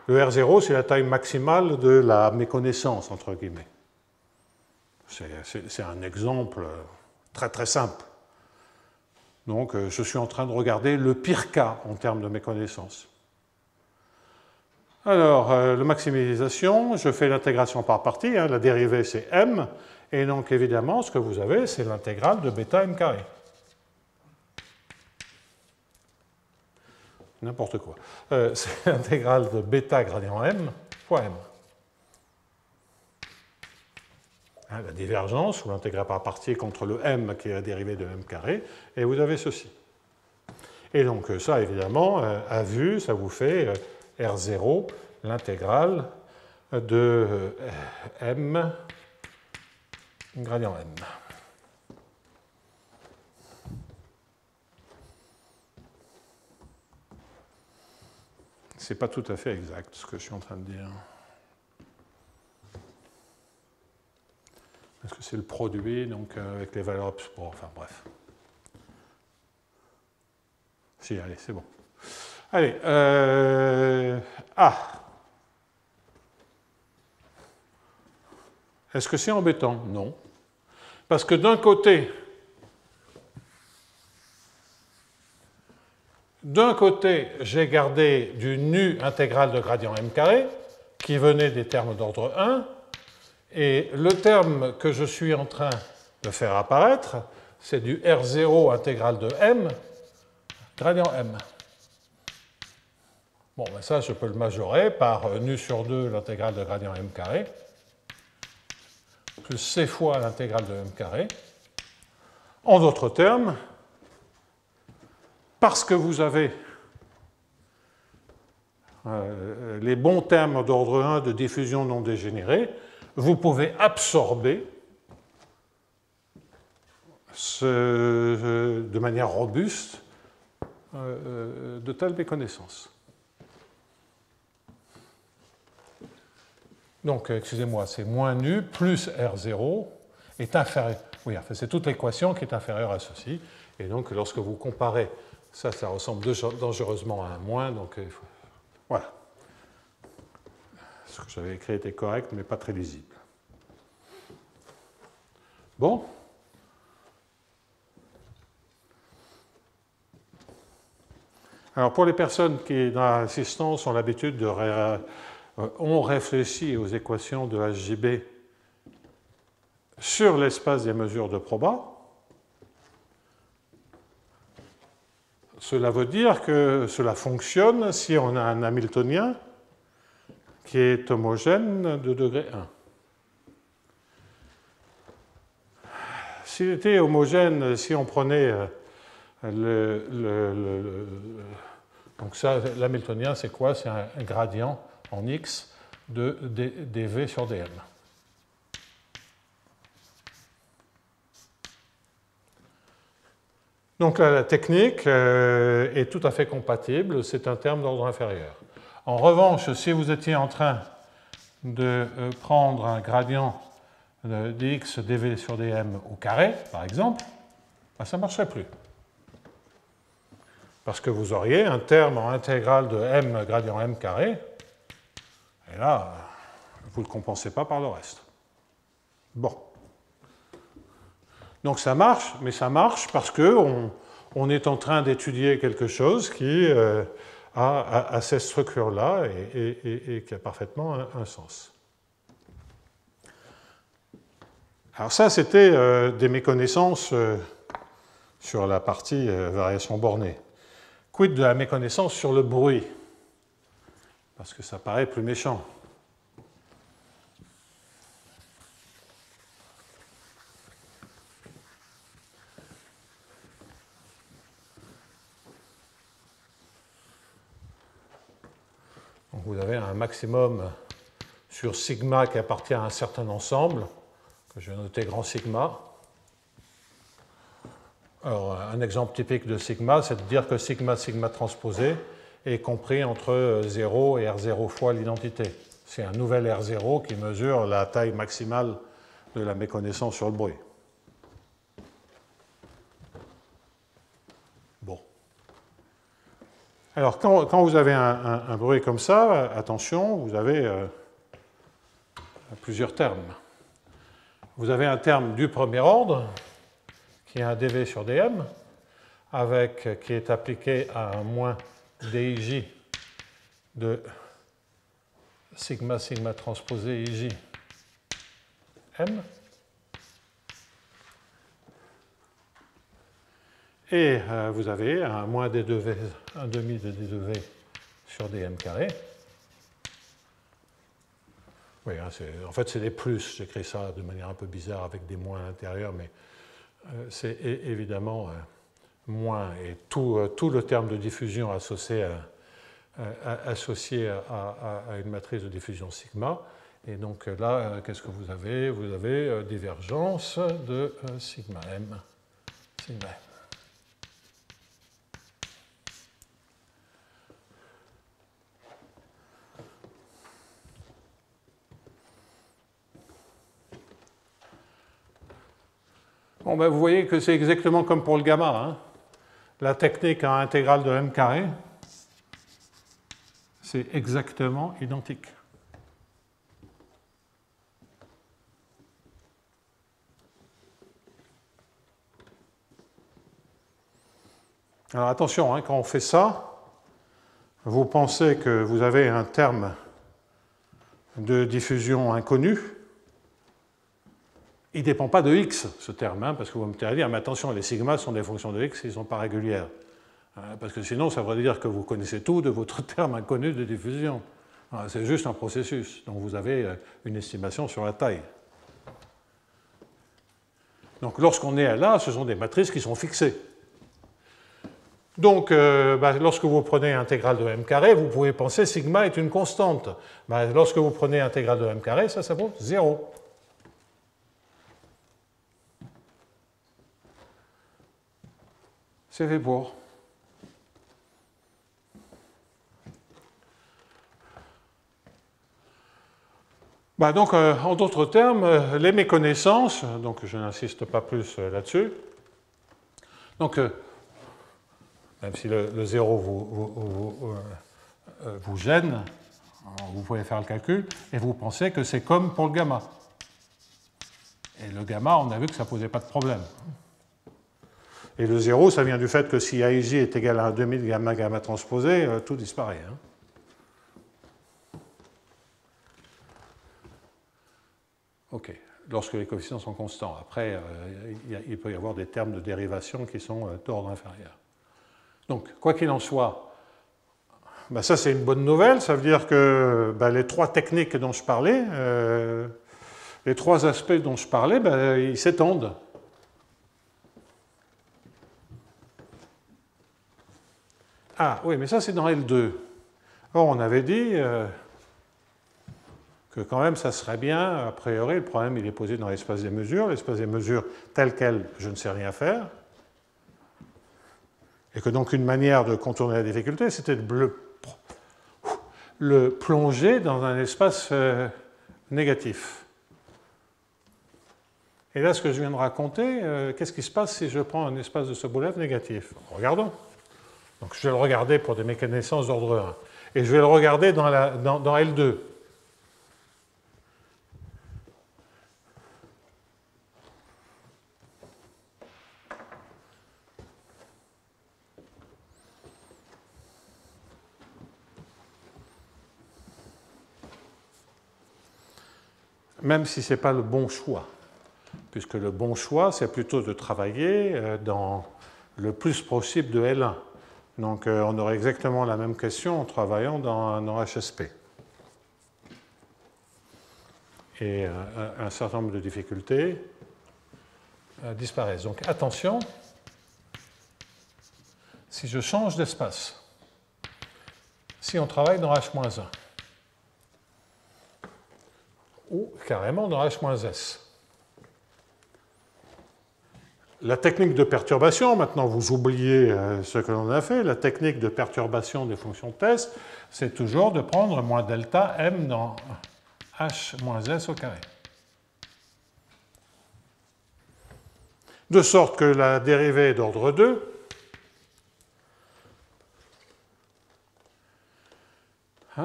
Le R0, c'est la taille maximale de la méconnaissance, entre guillemets. C'est un exemple très très simple. Donc, je suis en train de regarder le pire cas en termes de méconnaissance. Alors, la maximisation, je fais l'intégration par partie, la dérivée c'est m, et donc évidemment, ce que vous avez, c'est l'intégrale de bêta m carré. N'importe quoi. C'est l'intégrale de bêta gradient m fois m. La divergence, ou l'intégrale par partie contre le m qui est la dérivée de m carré, et vous avez ceci. Et donc ça, évidemment, à vue, ça vous fait R0, l'intégrale de m gradient m. Ce n'est pas tout à fait exact ce que je suis en train de dire. Parce que c'est le produit, donc avec les valeurs obscures, enfin bref. Si, allez, c'est bon. Allez, Est-ce que c'est embêtant? Non. Parce que d'un côté, j'ai gardé du nu intégral de gradient m carré, qui venait des termes d'ordre 1, et le terme que je suis en train de faire apparaître c'est du R0 intégrale de M, gradient M. Bon, ben ça, je peux le majorer par nu sur 2 l'intégrale de gradient M carré, plus C fois l'intégrale de M carré. En d'autres termes, parce que vous avez les bons termes d'ordre 1 de diffusion non dégénérée, vous pouvez absorber de manière robuste de telles méconnaissances. Donc, excusez-moi, c'est moins nu plus R0 est inférieur. Oui, enfin, c'est toute l'équation qui est inférieure à ceci. Et donc, lorsque vous comparez, ça ressemble dangereusement à un moins. Donc, voilà. Ce que j'avais écrit était correct, mais pas très lisible. Bon. Alors, pour les personnes qui, dans l'assistance, ont l'habitude ont réfléchi aux équations de HJB sur l'espace des mesures de proba, cela veut dire que cela fonctionne si on a un Hamiltonien qui est homogène de degré 1. S'il était homogène, si on prenait donc ça, l'Hamiltonien, c'est quoi? C'est un gradient en x de dv sur dm. Donc là, la technique est tout à fait compatible, c'est un terme d'ordre inférieur. En revanche, si vous étiez en train de prendre un gradient dx dv sur dm au carré, par exemple, ben, ça ne marcherait plus. Parce que vous auriez un terme en intégrale de m gradient m carré, et là, vous ne le compensez pas par le reste. Bon. Donc ça marche, mais ça marche parce qu'on est en train d'étudier quelque chose qui a ces structures-là et qui a parfaitement un sens. Alors ça, c'était des méconnaissances sur la partie variation bornée. Quid de la méconnaissance sur le bruit? Parce que ça paraît plus méchant. Donc vous avez un maximum sur sigma qui appartient à un certain ensemble, que je vais noter grand sigma. Alors, un exemple typique de sigma, c'est de dire que sigma transposé est compris entre 0 et R0 fois l'identité. C'est un nouvel R0 qui mesure la taille maximale de la méconnaissance sur le bruit. Bon. Alors, quand vous avez un bruit comme ça, attention, vous avez plusieurs termes. Vous avez un terme du premier ordre, qui est un dv sur dm, qui est appliqué à un moins dij de sigma transposé ij m. Et vous avez un moins d2v, un demi de d2v sur dm carré. Oui, hein, en fait, c'est des plus. J'écris ça de manière un peu bizarre avec des moins à l'intérieur, mais c'est évidemment moins. Et tout le terme de diffusion associé à une matrice de diffusion sigma. Et donc là, qu'est-ce que vous avez? Vous avez divergence de sigma m. Sigma m. Bon, ben, vous voyez que c'est exactement comme pour le gamma. Hein. La technique en intégrale de m carré, c'est exactement identique. Alors attention, hein, quand on fait ça, vous pensez que vous avez un terme de diffusion inconnu. il ne dépend pas de x, ce terme, hein, parce que vous me direz dire, mais attention, les sigma sont des fonctions de x, ils ne sont pas régulières. Parce que sinon, ça voudrait dire que vous connaissez tout de votre terme inconnu de diffusion. C'est juste un processus, donc vous avez une estimation sur la taille. Donc lorsqu'on est là, ce sont des matrices qui sont fixées. Donc, lorsque vous prenez intégrale de m carré, vous pouvez penser sigma est une constante. Lorsque vous prenez intégrale de m carré, ça vaut 0. C'est fait pour. Donc, en d'autres termes, les méconnaissances, donc je n'insiste pas plus là-dessus. Donc, même si le 0 vous gêne, vous pouvez faire le calcul, et vous pensez que c'est comme pour le gamma. Et le gamma, on a vu que ça ne posait pas de problème. Et le 0, ça vient du fait que si AIJ est égal à 1 demi de gamma gamma transposé, tout disparaît. OK. Lorsque les coefficients sont constants. Après, il peut y avoir des termes de dérivation qui sont d'ordre inférieur. Donc, quoi qu'il en soit, ça c'est une bonne nouvelle. Ça veut dire que les trois techniques dont je parlais, les trois aspects dont je parlais, ils s'étendent. Ah oui, mais ça c'est dans L2. Or, on avait dit que quand même ça serait bien, a priori, le problème il est posé dans l'espace des mesures. L'espace des mesures tel quel, je ne sais rien faire. Et que donc une manière de contourner la difficulté, c'était de le plonger dans un espace négatif. Et là, ce que je viens de raconter, qu'est-ce qui se passe si je prends un espace de Sobolev négatif? Regardons. Donc je vais le regarder pour des méconnaissances d'ordre 1. Et je vais le regarder dans L2. Même si ce n'est pas le bon choix. Puisque le bon choix, c'est plutôt de travailler dans le plus possible de L1. Donc on aurait exactement la même question en travaillant dans HSP. Et un certain nombre de difficultés disparaissent. Donc attention, si je change d'espace, si on travaille dans H-1, ou carrément dans H-S. La technique de perturbation, maintenant vous oubliez ce que l'on a fait, la technique de perturbation des fonctions de test, c'est toujours de prendre moins delta m dans H-S au carré. De sorte que la dérivée est d'ordre 2,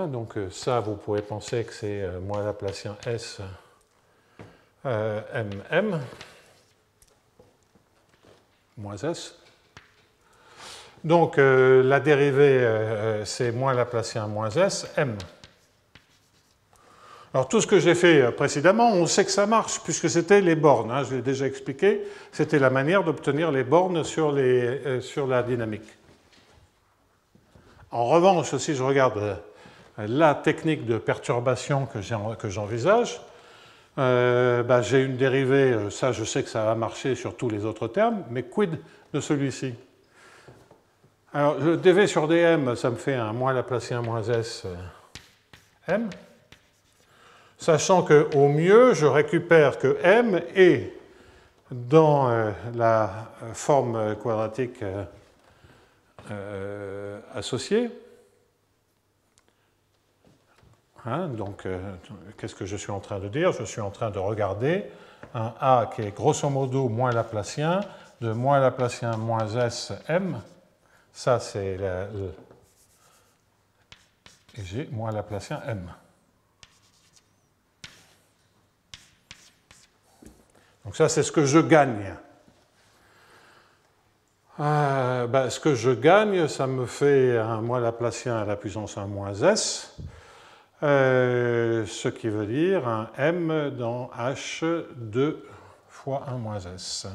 donc ça, vous pouvez penser que c'est moins laplacien S MM moins S. Donc la dérivée, c'est moins laplacien moins S, M. Alors tout ce que j'ai fait précédemment, on sait que ça marche, puisque c'était les bornes. Je l'ai déjà expliqué, c'était la manière d'obtenir les bornes sur la dynamique. En revanche, si je regarde la technique de perturbation que j'envisage, j'ai une dérivée, ça je sais que ça va marcher sur tous les autres termes, mais quid de celui-ci? Alors le dv sur dm, ça me fait un moins laplacien moins s m, sachant qu'au mieux, je récupère que m est dans la forme quadratique associée. Donc, qu'est-ce que je suis en train de dire? Je suis en train de regarder un A qui est grosso modo moins laplacien, de moins laplacien moins S M. Ça, c'est et j'ai moins laplacien M. Donc ça, c'est ce que je gagne. Ce que je gagne, ça me fait un moins laplacien à la puissance 1 moins S. Ce qui veut dire un m dans h de fois 1 moins S.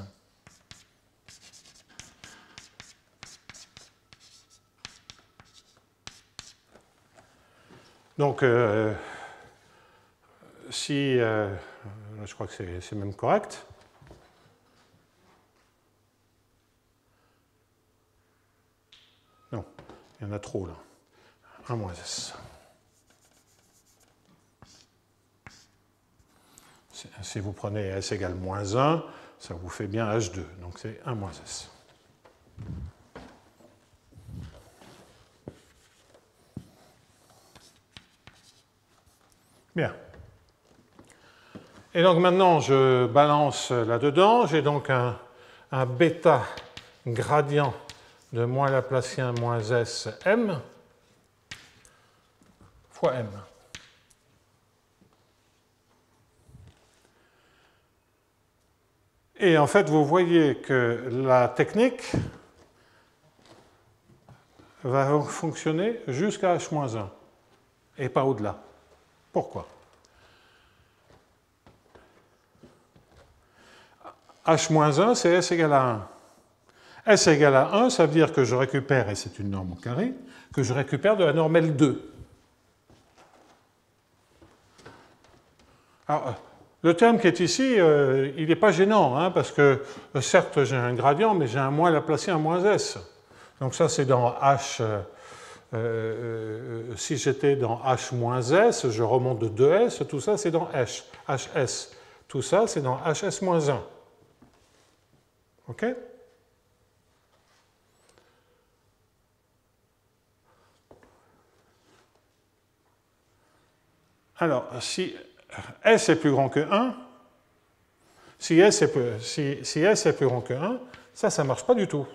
Donc, si, je crois que c'est même correct. Non, il y en a trop là. 1 moins S. Si vous prenez S égale moins 1, ça vous fait bien H2. Donc c'est 1 moins S. Bien. Et donc maintenant, je balance là-dedans. J'ai donc un bêta gradient de moins Laplacien moins S M fois M. Et en fait, vous voyez que la technique va fonctionner jusqu'à H-1 et pas au-delà. Pourquoi? H-1, c'est S égale à 1. S égale à 1, ça veut dire que je récupère, et c'est une norme au carré, que je récupère de la norme L2. Alors, le terme qui est ici, il n'est pas gênant, hein, parce que certes j'ai un gradient, mais j'ai un moins Laplacien, un moins S. Donc ça c'est dans H, si j'étais dans H moins S, je remonte de 2S, tout ça c'est dans HS. Tout ça c'est dans HS moins 1. OK? Alors, si S est plus grand que 1, si S est plus grand que 1, ça ne marche pas du tout.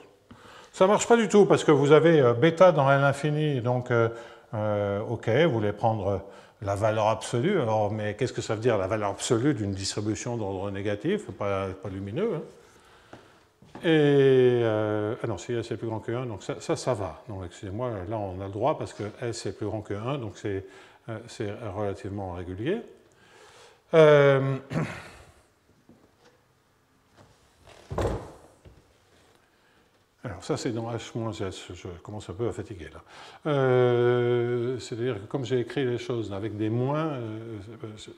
Ça ne marche pas du tout parce que vous avez bêta dans L infini, donc OK, vous voulez prendre la valeur absolue. Alors, mais qu'est-ce que ça veut dire la valeur absolue d'une distribution d'ordre négatif, pas lumineux, hein. Et ah non, si S est plus grand que 1, donc ça va. Non, excusez-moi, là on a le droit parce que S est plus grand que 1, donc c'est relativement régulier. Alors ça c'est dans H-S, je commence un peu à fatiguer là. C'est-à-dire que comme j'ai écrit les choses avec des moins,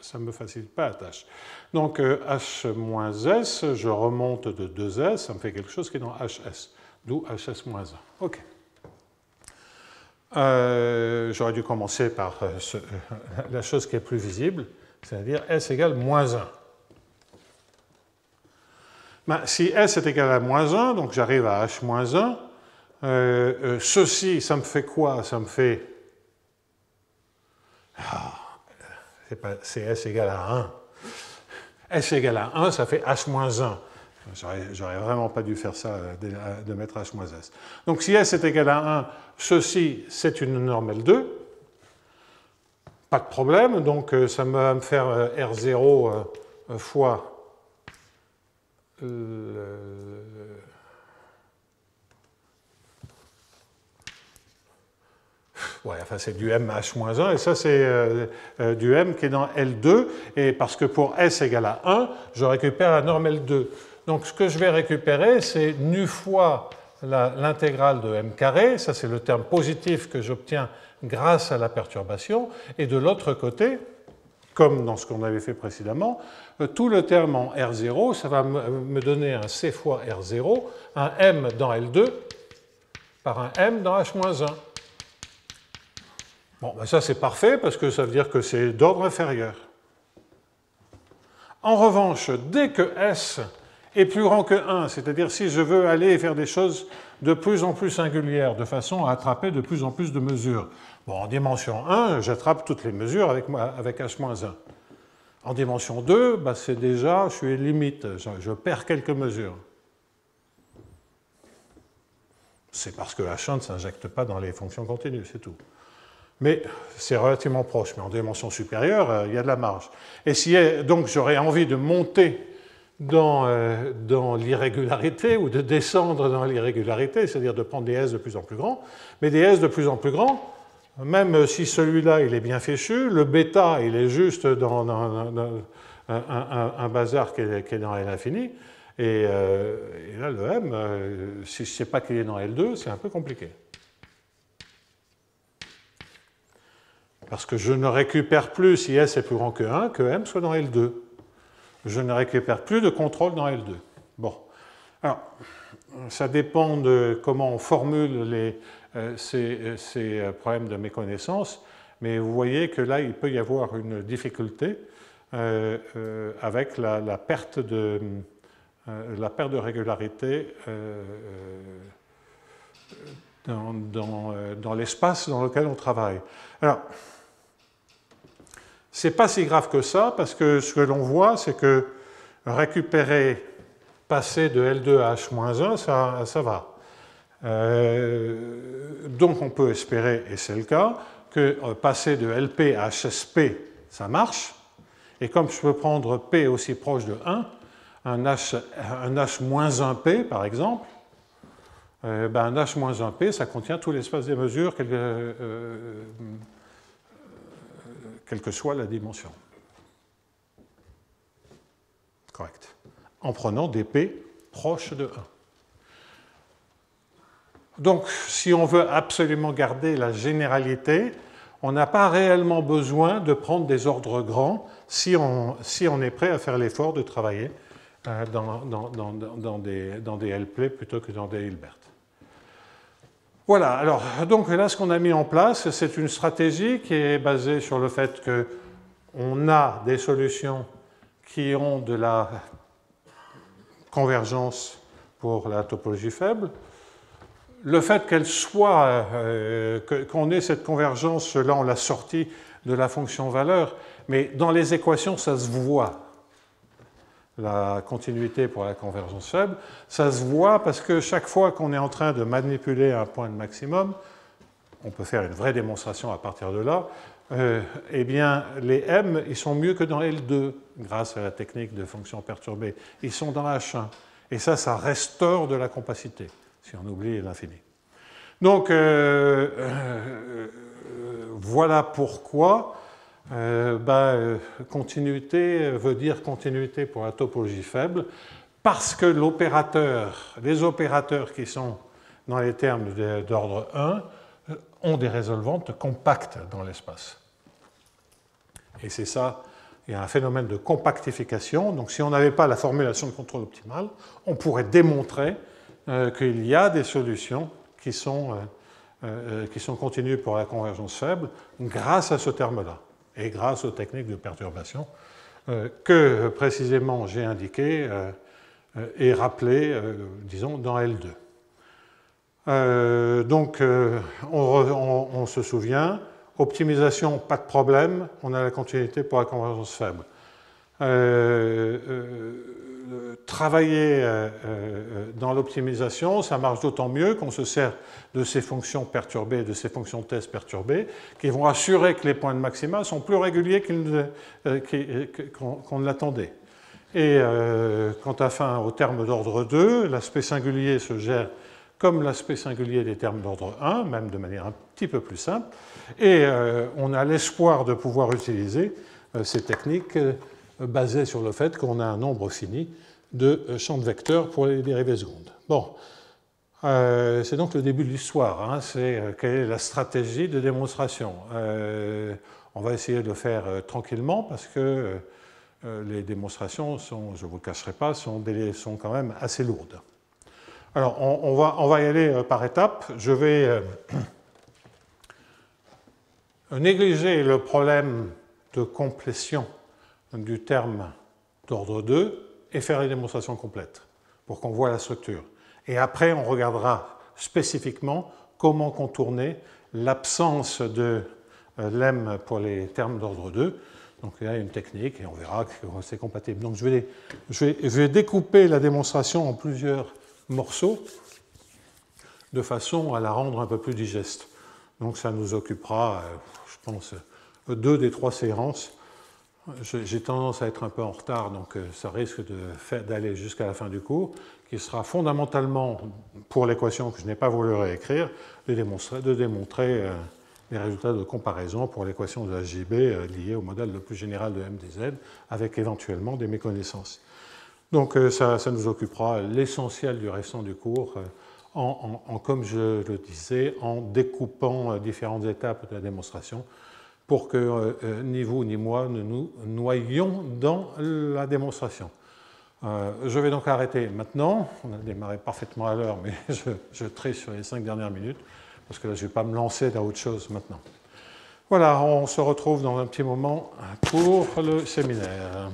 ça ne me facilite pas la tâche. Donc H-S, je remonte de 2S, ça me fait quelque chose qui est dans HS, d'où HS-1. OK. J'aurais dû commencer par la chose qui est plus visible, c'est-à-dire S égale moins 1. Ben, si S est égal à moins 1, donc j'arrive à H moins 1, ceci, ça me fait quoi? Ça me fait... c'est S égale à 1. S égale à 1, ça fait H moins 1. J'aurais vraiment pas dû faire ça, de mettre H moins S. Donc si S est égal à 1, ceci, c'est une norme L2. Pas de problème, donc ça va me faire R0 fois... Ouais, enfin c'est du MH-1, et ça c'est du M qui est dans L2, et parce que pour S égale à 1, je récupère la norme L2. Donc ce que je vais récupérer, c'est nu fois l'intégrale de M carré, ça c'est le terme positif que j'obtiens grâce à la perturbation, et de l'autre côté, comme dans ce qu'on avait fait précédemment, tout le terme en R0, ça va me donner un C fois R0, un M dans L2 par un M dans H-1. Bon, ben ça c'est parfait parce que ça veut dire que c'est d'ordre inférieur. En revanche, dès que S est plus grand que 1, c'est-à-dire si je veux aller faire des choses de plus en plus singulières, de façon à attraper de plus en plus de mesures. Bon, en dimension 1, j'attrape toutes les mesures avec H-1. En dimension 2, bah c'est déjà, je suis limite, je perds quelques mesures. C'est parce que H1 ne s'injecte pas dans les fonctions continues, c'est tout. Mais c'est relativement proche. Mais en dimension supérieure, il y a de la marge. Et si donc j'aurais envie de monter dans l'irrégularité ou de descendre dans l'irrégularité, c'est-à-dire de prendre des S de plus en plus grands, mais des S de plus en plus grands, même si celui-là il est bien fichu, le bêta il est juste un bazar qui est dans L infini. Et là, le M, si je ne sais pas qu'il est dans L2, c'est un peu compliqué. Parce que je ne récupère plus, si S est plus grand que 1, que M soit dans L2. Je ne récupère plus de contrôle dans L2. Bon. Alors, ça dépend de comment on formule ces problèmes de méconnaissance, mais vous voyez que là, il peut y avoir une difficulté avec la perte de régularité dans l'espace dans lequel on travaille. Alors, ce n'est pas si grave que ça, parce que ce que l'on voit, c'est que récupérer, passer de L2 à H-1, ça va. Donc on peut espérer, et c'est le cas, que passer de LP à HSP, ça marche. Et comme je peux prendre P aussi proche de 1, un H-1P, par exemple, un H-1P, ça contient tout l'espace des mesures, quelle que soit la dimension. Correct. En prenant des P proches de 1. Donc, si on veut absolument garder la généralité, on n'a pas réellement besoin de prendre des ordres grands si on est prêt à faire l'effort de travailler dans des L-play plutôt que dans des Hilbert. Voilà, alors, donc là, ce qu'on a mis en place, c'est une stratégie qui est basée sur le fait qu'on a des solutions qui ont de la convergence pour la topologie faible. Le fait qu'elle soit, qu'on ait cette convergence, là, on l'a sorti de la fonction valeur, mais dans les équations, ça se voit. La continuité pour la convergence faible, ça se voit parce que chaque fois qu'on est en train de manipuler un point de maximum, on peut faire une vraie démonstration à partir de là, eh bien, les M, ils sont mieux que dans L2, grâce à la technique de fonction perturbée. Ils sont dans H1. Et ça restaure de la compacité, si on oublie l'infini. Donc, voilà pourquoi continuité veut dire continuité pour la topologie faible, parce que les opérateurs qui sont dans les termes d'ordre 1 ont des résolvantes compactes dans l'espace. Et c'est ça, il y a un phénomène de compactification. Donc si on n'avait pas la formulation de contrôle optimal, on pourrait démontrer qu'il y a des solutions qui sont continues pour la convergence faible grâce à ce terme-là et grâce aux techniques de perturbation que précisément j'ai indiquées et rappelées, disons, dans L2. Donc, on se souvient, optimisation, pas de problème, on a la continuité pour la convergence faible. Travailler dans l'optimisation, ça marche d'autant mieux qu'on se sert de ces fonctions perturbées, de ces fonctions de test perturbées, qui vont assurer que les points de maxima sont plus réguliers qu'on ne l'attendait. Et quant au terme d'ordre 2, l'aspect singulier se gère comme l'aspect singulier des termes d'ordre 1, même de manière un petit peu plus simple, et on a l'espoir de pouvoir utiliser ces techniques basées sur le fait qu'on a un nombre fini de champs de vecteurs pour les dérivées secondes. Bon, c'est donc le début de l'histoire, hein, c'est quelle est la stratégie de démonstration. On va essayer de le faire tranquillement parce que les démonstrations, je ne vous le cacherai pas, sont quand même assez lourdes. Alors, on va y aller par étapes. Je vais négliger le problème de complétion du terme d'ordre 2 et faire les démonstrations complètes pour qu'on voit la structure. Et après, on regardera spécifiquement comment contourner l'absence de lemme pour les termes d'ordre 2. Donc, il y a une technique et on verra que c'est compatible. Donc, je vais découper la démonstration en plusieurs morceaux de façon à la rendre un peu plus digeste. Donc ça nous occupera, je pense, 2 des 3 séances. J'ai tendance à être un peu en retard, donc ça risque d'aller jusqu'à la fin du cours, qui sera fondamentalement, pour l'équation que je n'ai pas voulu réécrire, de démontrer les résultats de comparaison pour l'équation de HJB liée au modèle le plus général de MDZ, avec éventuellement des méconnaissances. Donc ça nous occupera l'essentiel du restant du cours, comme je le disais, en découpant différentes étapes de la démonstration pour que ni vous ni moi ne nous noyions dans la démonstration. Je vais donc arrêter maintenant. On a démarré parfaitement à l'heure, mais je triche sur les 5 dernières minutes, parce que là, je ne vais pas me lancer dans autre chose maintenant. Voilà, on se retrouve dans un petit moment pour le séminaire.